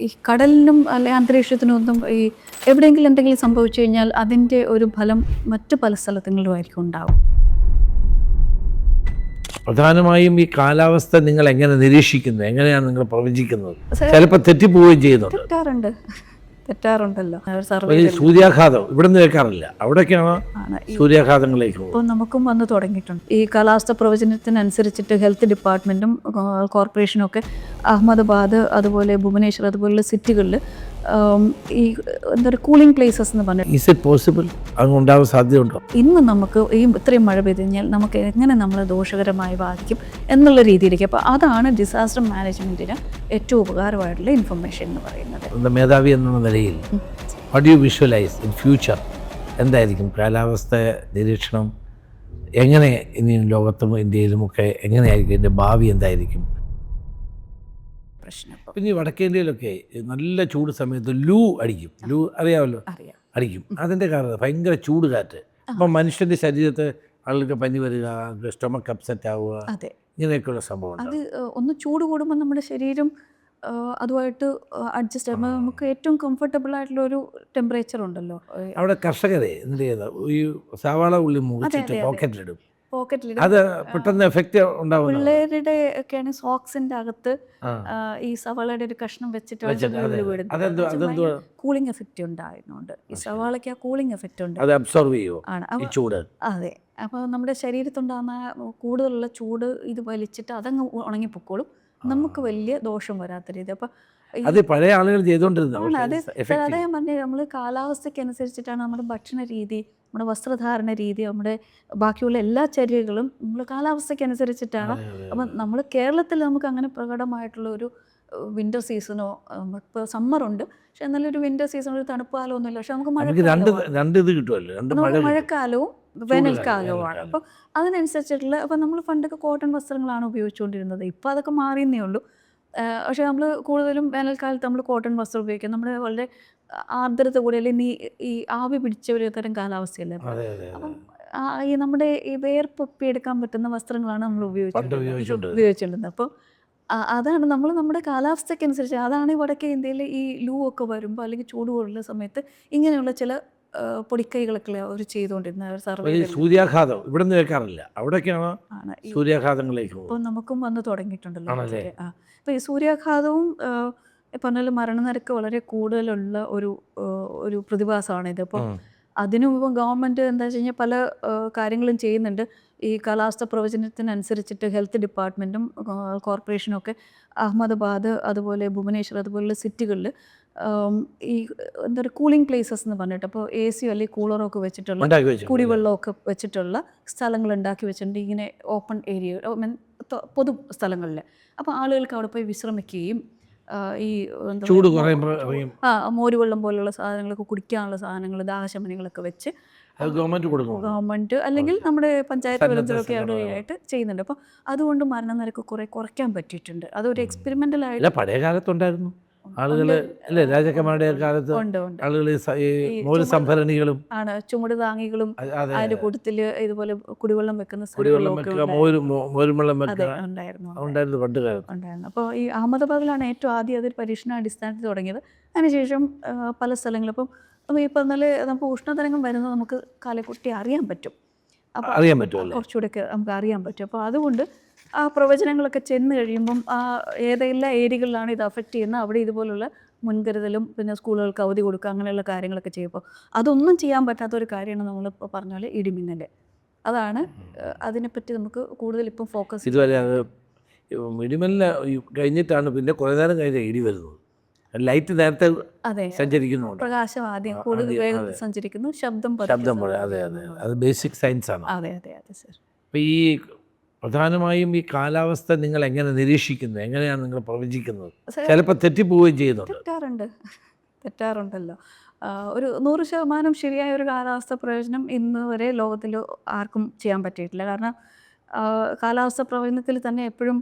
ഈ കടലിനും അല്ലെ അന്തരീക്ഷത്തിനും ഒന്നും ഈ എവിടെയെങ്കിലും എന്തെങ്കിലും സംഭവിച്ചു കഴിഞ്ഞാൽ അതിൻ്റെ ഒരു ഫലം മറ്റു പല സ്ഥലങ്ങളിലുമായിരിക്കും ഉണ്ടാവും. പ്രധാനമായും ഈ കാലാവസ്ഥ നിങ്ങൾ എങ്ങനെ നിരീക്ഷിക്കുന്നു, എങ്ങനെയാണ് നിങ്ങൾ പ്രവചിക്കുന്നത്? ചിലപ്പോൾ തെറ്റിപ്പോവുകയും ചെയ്യുന്നുണ്ട്. തെറ്റാറുണ്ടല്ലോ ഈ സൂര്യാഘാതം ഇവിടെ നിന്ന് കേൾക്കാറില്ല, അവിടേക്കാണ് സൂര്യാഘാതങ്ങളിലേക്ക് പോകും. ഇപ്പോൾ നമുക്കും വന്ന് തുടങ്ങിയിട്ടുണ്ട്. ഈ കാലാവസ്ഥ പ്രവചനത്തിനനുസരിച്ചിട്ട് ഹെൽത്ത് ഡിപ്പാർട്ട്മെൻറ്റും കോർപ്പറേഷനും ഒക്കെ അഹമ്മദാബാദ്, അതുപോലെ ഭുവനേശ്വർ, അതുപോലുള്ള സിറ്റികളിൽ ഈ എന്താ പറയുക കൂളിംഗ് പ്ലേസസ് എന്ന് പറഞ്ഞു. Is it possible? അങ്ങനെ ഉണ്ടാവാൻ സാധ്യതയുണ്ടോ? ഇന്ന് നമുക്ക് ഈ ഇത്രയും മഴ പെയ്ത് കഴിഞ്ഞാൽ നമുക്ക് എങ്ങനെ നമ്മളെ ദോഷകരമായി ബാധിക്കും എന്നുള്ള രീതിയിലേക്ക്. അപ്പോൾ അതാണ് ഡിസാസ്റ്റർ മാനേജ്മെൻറ്റിന് ഏറ്റവും ഉപകാരമായിട്ടുള്ള ഇൻഫർമേഷൻ എന്ന് പറയുന്നത്. മേധാവി എന്ന നിലയിൽ what you visualise in future? എന്തായിരിക്കും കാലാവസ്ഥ നിരീക്ഷണം? എങ്ങനെ ഇനി ലോകത്തും ഇന്ത്യയിലുമൊക്കെ എങ്ങനെയായിരിക്കും ഇതിൻ്റെ ഭാവി എന്തായിരിക്കും? പ്രശ്നം പിന്നെ വടക്കേന്ത്യയിലൊക്കെ നല്ല ചൂട് സമയത്ത് ലൂ അടിക്കും. ലൂ അറിയാമല്ലോ, അടിക്കും. അതിൻ്റെ കാരണം ഭയങ്കര ചൂട് കാറ്റ്. അപ്പം മനുഷ്യൻ്റെ ശരീരത്തെ ആളുകൾക്ക് പനി വരിക, സ്റ്റൊമക്ക് അപ്സെറ്റ് ആവുക, ഇങ്ങനെയൊക്കെയുള്ള സംഭവം. അത് ഒന്ന് ചൂട് കൂടുമ്പോൾ നമ്മുടെ ശരീരം അതുമായിട്ട് അഡ്ജസ്റ്റ് ചെയ്യുമ്പോൾ നമുക്ക് ഏറ്റവും കംഫർട്ടബിൾ ആയിട്ടുള്ള ഒരു ടെമ്പറേച്ചർ ഉണ്ടല്ലോ. അവിടെ കർഷകരെ എന്ത് ചെയ്യുന്നത്, ഈ സവാള ഉള്ളി മുറിച്ചിട്ട് പോക്കറ്റിലിടും. അത് പെട്ടെന്ന് എഫക്റ്റ് ഉണ്ടാവും. പിള്ളേരുടെ ഒക്കെയാണ് സോക്സിന്റെ അകത്ത് ഈ സവാളയുടെ ഒരു കഷ്ണം വെച്ചിട്ട് കൂളിംഗ് എഫക്റ്റ് ഉണ്ടായിരുന്നുണ്ട്. ഈ സവാളയ്ക്ക് ആ കൂളിംഗ് എഫക്റ്റ് ഉണ്ട്, അത് അബ്സോർവ് ചെയ്യുമോ ചൂട്? അതെ. അപ്പോൾ നമ്മുടെ ശരീരത്തുണ്ടാകുന്ന കൂടുതലുള്ള ചൂട് ഇത് വലിച്ചിട്ട് അതങ്ങ് ഉണങ്ങിപ്പൊക്കോളും, നമുക്ക് വലിയ ദോഷം വരാത്ത രീതി. അപ്പോൾ അത് പഴയ ആളുകൾ ചെയ്തുകൊണ്ടിരുന്നത്. അതേ ഞാൻ പറഞ്ഞത്, നമ്മൾ കാലാവസ്ഥയ്ക്ക് അനുസരിച്ചിട്ടാണ് നമ്മുടെ ഭക്ഷണ രീതി, നമ്മുടെ വസ്ത്രധാരണ രീതി, നമ്മുടെ ബാക്കിയുള്ള എല്ലാ ചര്യകളും നമ്മൾ കാലാവസ്ഥയ്ക്ക് അനുസരിച്ചിട്ടാണ്. അപ്പം നമ്മൾ കേരളത്തിൽ നമുക്ക് അങ്ങനെ പ്രകടമായിട്ടുള്ള ഒരു വിൻ്റർ സീസണോ, ഇപ്പോൾ സമ്മറുണ്ട്, പക്ഷെ എന്നാലും ഒരു വിൻ്റർ സീസൺ, ഒരു തണുപ്പ് കാലമൊന്നുമില്ല. പക്ഷെ നമുക്ക് മഴക്കാലവും വേനൽക്കാലവുമാണ്. അപ്പോൾ അതിനനുസരിച്ചിട്ടുള്ള, അപ്പോൾ നമ്മൾ പണ്ടൊക്കെ കോട്ടൺ വസ്ത്രങ്ങളാണ് ഉപയോഗിച്ചുകൊണ്ടിരുന്നത്. ഇപ്പോൾ അതൊക്കെ മാറിയെന്നേ ഉള്ളൂ. പക്ഷേ നമ്മൾ കൂടുതലും വേനൽക്കാലത്ത് നമ്മൾ കോട്ടൺ വസ്ത്രം ഉപയോഗിക്കും. നമ്മുടെ വളരെ ആർദ്രത കൂടി, അല്ലെങ്കിൽ ഈ ആവി പിടിച്ച ഒരു തരം കാലാവസ്ഥയല്ലേ. അപ്പം ഈ നമ്മുടെ ഈ വേർപ്പൊപ്പിയെടുക്കാൻ പറ്റുന്ന വസ്ത്രങ്ങളാണ് നമ്മൾ ഉപയോഗിച്ചുകൊണ്ടിരുന്നത്. അപ്പോൾ അതാണ് നമ്മൾ നമ്മുടെ കാലാവസ്ഥയ്ക്കനുസരിച്ച്, അതാണ് ഈ വടക്കേ ഇന്ത്യയിൽ ഈ ലൂ ഒക്കെ വരുമ്പോൾ അല്ലെങ്കിൽ ചൂട് പോലുള്ള സമയത്ത് ഇങ്ങനെയുള്ള ചില പൊടിക്കൈകളൊക്കെ അവർ ചെയ്തുകൊണ്ടിരുന്നത്. സൂര്യാഘാതം ഇവിടെ നിന്ന് കേൾക്കാറില്ല, അവിടേക്കാണ് സൂര്യാഘാതങ്ങളിലേക്ക്. ഇപ്പോൾ നമുക്കും വന്ന് തുടങ്ങിയിട്ടുണ്ടല്ലോ. അപ്പോൾ ഈ സൂര്യാഘാതവും പറഞ്ഞാൽ മരണനിരക്ക് വളരെ കൂടുതലുള്ള ഒരു പ്രതിഭാസമാണിത്. അപ്പോൾ അതിനു മുമ്പ് ഗവൺമെൻറ് എന്താ വെച്ച് കഴിഞ്ഞാൽ പല കാര്യങ്ങളും ചെയ്യുന്നുണ്ട്. ഈ കാലാവസ്ഥ പ്രവചനത്തിനനുസരിച്ചിട്ട് ഹെൽത്ത് ഡിപ്പാർട്ട്മെൻറ്റും കോർപ്പറേഷനും ഒക്കെ അഹമ്മദാബാദ്, അതുപോലെ ഭുവനേശ്വർ, അതുപോലുള്ള സിറ്റികളിൽ ഈ എന്താ പറയുക കൂളിംഗ് പ്ലേസസ് എന്ന് പറഞ്ഞിട്ട്, അപ്പോൾ AC അല്ലെങ്കിൽ കൂളറൊക്കെ വെച്ചിട്ടുള്ള, കുടിവെള്ളമൊക്കെ വെച്ചിട്ടുള്ള സ്ഥലങ്ങൾ ഉണ്ടാക്കി വെച്ചിട്ടുണ്ട്. ഇങ്ങനെ ഓപ്പൺ ഏരിയ, പൊതു സ്ഥലങ്ങളിൽ. അപ്പോൾ ആളുകൾക്ക് അവിടെ പോയി വിശ്രമിക്കുകയും ഈ ചൂട് മോരുവെള്ളം പോലുള്ള സാധനങ്ങളൊക്കെ, കുടിക്കാനുള്ള സാധനങ്ങൾ, ദാഹശമനികളൊക്കെ വെച്ച് ഗവൺമെൻറ് അല്ലെങ്കിൽ നമ്മുടെ പഞ്ചായത്ത് വെള്ളത്തിലൊക്കെ അവിടെയായിട്ട് ചെയ്യുന്നുണ്ട്. അപ്പോൾ അതുകൊണ്ട് മരണനിരക്ക് കുറയ്ക്കാൻ പറ്റിയിട്ടുണ്ട്. അതൊരു എക്സ്പെരിമെൻ്റൽ ആയിട്ട് പഴയ കാലത്തുണ്ടായിരുന്നു. ആളുകൾ അല്ലേ, രാജാക്കന്മാരുടെ കാലത്ത് ആളുകൾ മോര് സംഭരണികളും ചുമട് താങ്ങികളും അതിന്റെ കൂട്ടത്തിൽ ഇതുപോലെ കുടിവെള്ളം വെക്കുന്ന ഉണ്ടായിരുന്നു. അപ്പോൾ ഈ അഹമ്മദാബാദിലാണ് ഏറ്റവും ആദ്യം അതൊരു പരീക്ഷണാടിസ്ഥാനത്തിൽ തുടങ്ങിയത്. അതിനുശേഷം പല സ്ഥലങ്ങളും. അപ്പം ഈ പറഞ്ഞാൽ നമുക്ക് ഉഷ്ണതരംഗം വരുന്നത് നമുക്ക് കാലക്കുട്ടി അറിയാൻ പറ്റും, കുറച്ചുകൂടെയൊക്കെ നമുക്ക് അറിയാൻ പറ്റും. അപ്പോൾ അതുകൊണ്ട് ആ പ്രവചനങ്ങളൊക്കെ ചെന്ന് കഴിയുമ്പം ഏതെല്ലാം ഏരിയകളിലാണ് ഇത് അഫക്റ്റ് ചെയ്യുന്നത് അവിടെ ഇതുപോലുള്ള മുൻകരുതലും, പിന്നെ സ്കൂളുകൾക്ക് അവധി കൊടുക്കുക, അങ്ങനെയുള്ള കാര്യങ്ങളൊക്കെ ചെയ്യുമ്പോൾ അതൊന്നും ചെയ്യാൻ പറ്റാത്തൊരു കാര്യമാണ് നമ്മളിപ്പോൾ പറഞ്ഞ പോലെ ഇടിമിന്നൽ. അതാണ് അതിനെപ്പറ്റി നമുക്ക് കൂടുതൽ ഇപ്പം ഫോക്കസ്. ഇതുവരെ അത് ഇടിമിന്നൽ കഴിഞ്ഞിട്ടാണ് പിന്നെ കുറേ നേരം കഴിഞ്ഞ ഇടി വരുന്നത്. ലൈറ്റ് നേരത്തെ സഞ്ചരിക്കുന്നു, പ്രകാശം ആദ്യം കൂടുതൽ വേഗത്തിൽ സഞ്ചരിക്കുന്നു, ശബ്ദം അത് ബേസിക് സയൻസ് ആണ്. അതെ സർ. അപ്പോൾ ഈ പ്രധാനമായും ഈ കാലാവസ്ഥ നിങ്ങൾ എങ്ങനെ നിരീക്ഷിക്കുന്നു, എങ്ങനെയാണ് നിങ്ങൾ പ്രവചിക്കുന്നത്? ചിലപ്പോൾ തെറ്റിപ്പോവുകയും ചെയ്യുന്നുണ്ട്. തെറ്റാറുണ്ടല്ലോ. ഒരു 100% ശരിയായ ഒരു കാലാവസ്ഥ പ്രവചനം ഇന്ന് വരെ ലോകത്തിൽ ആർക്കും ചെയ്യാൻ പറ്റിയിട്ടില്ല. കാരണം കാലാവസ്ഥ പ്രവചനത്തിൽ തന്നെ എപ്പോഴും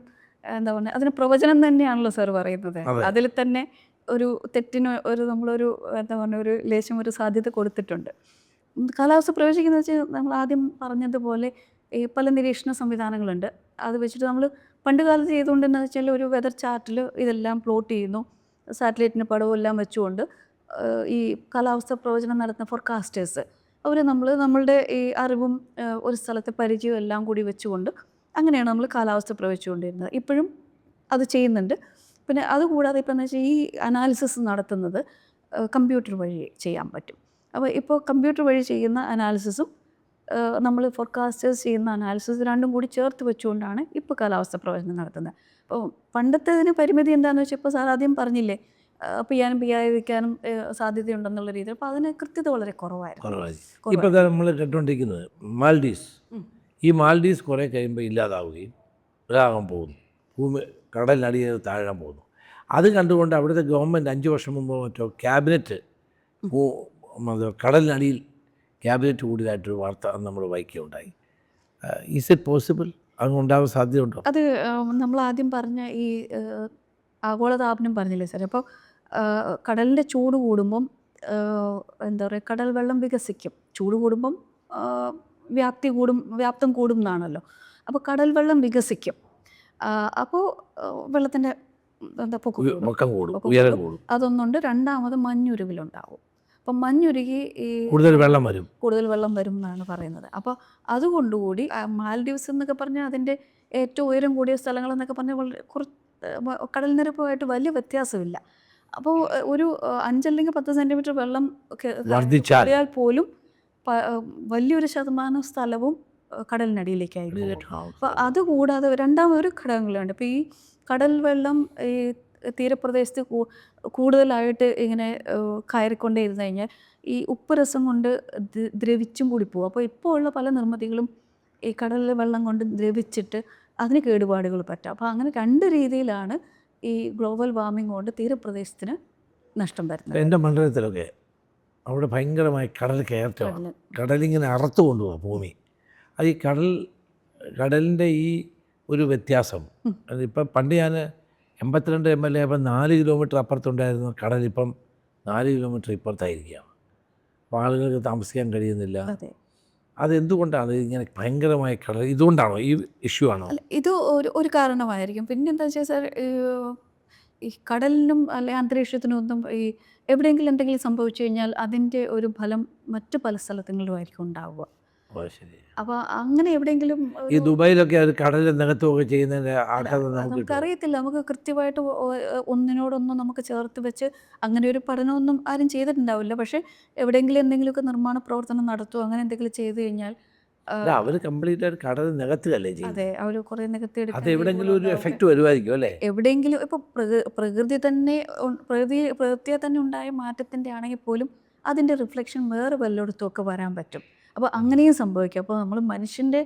എന്താ പറയുക, അതിന് പ്രവചനം തന്നെയാണല്ലോ സാർ പറയുന്നത്. അതിൽ തന്നെ ഒരു തെറ്റിന് നമ്മളൊരു എന്താ പറയുക, ഒരു ലേശം ഒരു സാധ്യത കൊടുത്തിട്ടുണ്ട്. കാലാവസ്ഥ പ്രവചിക്കുന്നത് വെച്ചാൽ നമ്മൾ ആദ്യം പറഞ്ഞതുപോലെ ഈ പല നിരീക്ഷണ സംവിധാനങ്ങളുണ്ട്. അത് വെച്ചിട്ട് നമ്മൾ പണ്ട് കാലത്ത് ചെയ്തുകൊണ്ടെന്ന് വെച്ചാൽ ഒരു വെതർ ചാർട്ടിൽ ഇതെല്ലാം പ്ലോട്ട് ചെയ്യുന്നു. സാറ്റലൈറ്റിന് പടവും എല്ലാം വെച്ചുകൊണ്ട് ഈ കാലാവസ്ഥ പ്രവചനം നടത്തുന്ന ഫോർകാസ്റ്റേഴ്സ് അവർ നമ്മളുടെ ഈ അറിവും ഒരു സ്ഥലത്തെ പരിചയവും എല്ലാം കൂടി വെച്ചുകൊണ്ട് അങ്ങനെയാണ് നമ്മൾ കാലാവസ്ഥ പ്രവചിച്ചുകൊണ്ടിരുന്നത്. ഇപ്പോഴും അത് ചെയ്യുന്നുണ്ട്. പിന്നെ അതുകൂടാതെ ഇപ്പോൾ എന്ന് വെച്ചാൽ ഈ അനാലിസിസ് നടത്തുന്നത് കമ്പ്യൂട്ടർ വഴി ചെയ്യാൻ പറ്റും. അപ്പോൾ ഇപ്പോൾ കമ്പ്യൂട്ടർ വഴി ചെയ്യുന്ന അനാലിസിസും നമ്മൾ ഫോർകാസ്റ്റേഴ്സ് ചെയ്യുന്ന അനാലിസിസ് രണ്ടും കൂടി ചേർത്ത് വെച്ചുകൊണ്ടാണ് ഇപ്പോൾ കാലാവസ്ഥ പ്രവചനം നടത്തുന്നത്. അപ്പോൾ പണ്ടത്തേതിന് പരിമിതി എന്താണെന്ന് വെച്ചാൽ ഇപ്പോൾ സാർ ആദ്യം പറഞ്ഞില്ലേ, പെയ്യാനും പെയ്യാതിരിക്കാനും സാധ്യതയുണ്ടെന്നുള്ള രീതിയിൽ. അപ്പോൾ അതിന് കൃത്യത വളരെ കുറവായിരുന്നു. ഇപ്പോൾ നമ്മൾ കേട്ടുകൊണ്ടിരിക്കുന്നത് മാൽഡീവ്സ്. ഈ മാൽഡീവ്സ് കുറേ കഴിയുമ്പോൾ ഇല്ലാതാവുകയും ഇതാകാൻ പോകുന്നു, ഭൂമി കടലിനടിയിൽ താഴാൻ പോകുന്നു. അത് കണ്ടുകൊണ്ട് അവിടുത്തെ ഗവൺമെൻറ് 5 വർഷം മുമ്പോ മറ്റോ ക്യാബിനറ്റ് കടലിനടിയിൽ ക്യാബിനറ്റ് കൂടിയതായിട്ടൊരു വാർത്ത നമ്മൾ വായിക്കുകയുണ്ടായി. Is it possible? അങ്ങനെ ഉണ്ടാകാൻ സാധ്യതയുണ്ടോ? അത് നമ്മൾ ആദ്യം പറഞ്ഞ ഈ ആഗോളതാപനം പറഞ്ഞില്ലേ സാർ. അപ്പോൾ കടലിൻ്റെ ചൂട് കൂടുമ്പം എന്താ പറയുക, കടൽ വെള്ളം വികസിക്കും. ചൂട് കൂടുമ്പം വ്യാപ്തം കൂടും എന്നാണല്ലോ. അപ്പോൾ കടൽ വെള്ളം വികസിക്കും. അപ്പോൾ വെള്ളത്തിൻ്റെ പൊക്കം കൂടും. അതൊന്നുണ്ട്. രണ്ടാമത് മഞ്ഞുരുകിലുണ്ടാവും. അപ്പം മഞ്ഞുരുകി ഈ കൂടുതൽ വെള്ളം വരും എന്നാണ് പറയുന്നത്. അപ്പോൾ അതുകൊണ്ടുകൂടി മാൽഡീവ്സ് എന്നൊക്കെ പറഞ്ഞാൽ അതിൻ്റെ ഏറ്റവും ഉയരം കൂടിയ സ്ഥലങ്ങളെന്നൊക്കെ പറഞ്ഞാൽ കടൽനിരപ്പുമായിട്ട് വലിയ വ്യത്യാസമില്ല. അപ്പോൾ ഒരു 5 അല്ലെങ്കിൽ 10 സെൻറ്റിമീറ്റർ വെള്ളം കൂടിയാൽ പോലും വലിയൊരു ശതമാനം സ്ഥലവും കടലിനടിയിലേക്കായിരിക്കും. അപ്പോൾ അതുകൂടാതെ രണ്ടാമതൊരു ഘടകങ്ങളുണ്ട്. ഇപ്പോൾ ഈ കടൽ വെള്ളം ഈ തീരപ്രദേശത്ത് കൂടുതലായിട്ട് ഇങ്ങനെ കയറിക്കൊണ്ടേ ഇരുന്ന് കഴിഞ്ഞാൽ ഈ ഉപ്പ് രസം കൊണ്ട് ദ്രവിച്ചും കൂടി പോകും. അപ്പോൾ ഇപ്പോൾ ഉള്ള പല നിർമ്മിതികളും ഈ കടലിലെ വെള്ളം കൊണ്ട് ദ്രവിച്ചിട്ട് അതിന് കേടുപാടുകൾ പറ്റാം. അപ്പോൾ അങ്ങനെ 2 രീതിയിലാണ് ഈ ഗ്ലോബൽ വാർമിംഗ് കൊണ്ട് തീരപ്രദേശത്തിന് നഷ്ടം വരുന്നത്. എൻ്റെ മണ്ഡലത്തിലൊക്കെ അവിടെ ഭയങ്കരമായി കടൽ കയറ്റമാണ്. കടലിങ്ങനെ അറുത്തു കൊണ്ടുപോകും ഭൂമി. അത് ഈ കടലിൻ്റെ ഈ ഒരു വ്യത്യാസം, അതിപ്പം പണ്ട് ഞാൻ 82 MLA അപ്പം 4 കിലോമീറ്റർ അപ്പുറത്തുണ്ടായിരുന്നു കടലിപ്പം 4 കിലോമീറ്റർ ഇപ്പുറത്തായിരിക്കുകയാണ്. അപ്പോൾ ആളുകൾക്ക് താമസിക്കാൻ കഴിയുന്നില്ല. അതെന്തുകൊണ്ടാണ് ഇങ്ങനെ ഭയങ്കരമായ കടൽ? ഇതുകൊണ്ടാണോ, ഈ ഇഷ്യൂ ആണോ? ഇത് ഒരു കാരണമായിരിക്കും. പിന്നെ എന്താ വെച്ചാൽ സാർ, ഈ കടലിനും അല്ലെങ്കിൽ അന്തരീക്ഷത്തിനും ഒന്നും ഈ എവിടെയെങ്കിലും എന്തെങ്കിലും സംഭവിച്ചു കഴിഞ്ഞാൽ അതിൻ്റെ ഒരു ഫലം മറ്റു പല സ്ഥലങ്ങളിലുമായിരിക്കും ഉണ്ടാവുക. അപ്പോൾ അങ്ങനെ എവിടെയെങ്കിലും ഈ ദുബായിലൊക്കെ അത് കടലിൽ നികത്തുകയൊക്കെ ചെയ്യുന്നതിൻ്റെ നമുക്കറിയത്തില്ല. നമുക്ക് കൃത്യമായിട്ട് ഒന്നിനോടൊന്നും നമുക്ക് ചേർത്ത് വെച്ച് അങ്ങനെ ഒരു പഠനമൊന്നും ആരും ചെയ്തിട്ടുണ്ടാവില്ല. പക്ഷേ എവിടെയെങ്കിലും എന്തെങ്കിലുമൊക്കെ നിർമ്മാണ പ്രവർത്തനം നടത്തുമോ അങ്ങനെ എന്തെങ്കിലും ചെയ്തു കഴിഞ്ഞാൽ അവർ കംപ്ലീറ്റ് ആയിട്ട് കടൽ നികത്തുകയല്ലേ ചെയ്യുന്നത്. അതെ, അവർ കുറേ നികത്തിയെടുക്കും. അത് എവിടെയെങ്കിലും ഒരു എഫക്റ്റ് വരുമായിരിക്കും അല്ലേ? എവിടെയെങ്കിലും ഇപ്പോൾ പ്രകൃതിയെ തന്നെ ഉണ്ടായ മാറ്റത്തിൻ്റെ ആണെങ്കിൽ പോലും അതിൻ്റെ റിഫ്ലക്ഷൻ വേറെ വല്ലയിടത്തും ഒക്കെ വരാൻ പറ്റും. അപ്പോൾ അങ്ങനെയും സംഭവിക്കും. അപ്പോൾ നമ്മൾ മനുഷ്യൻ്റെ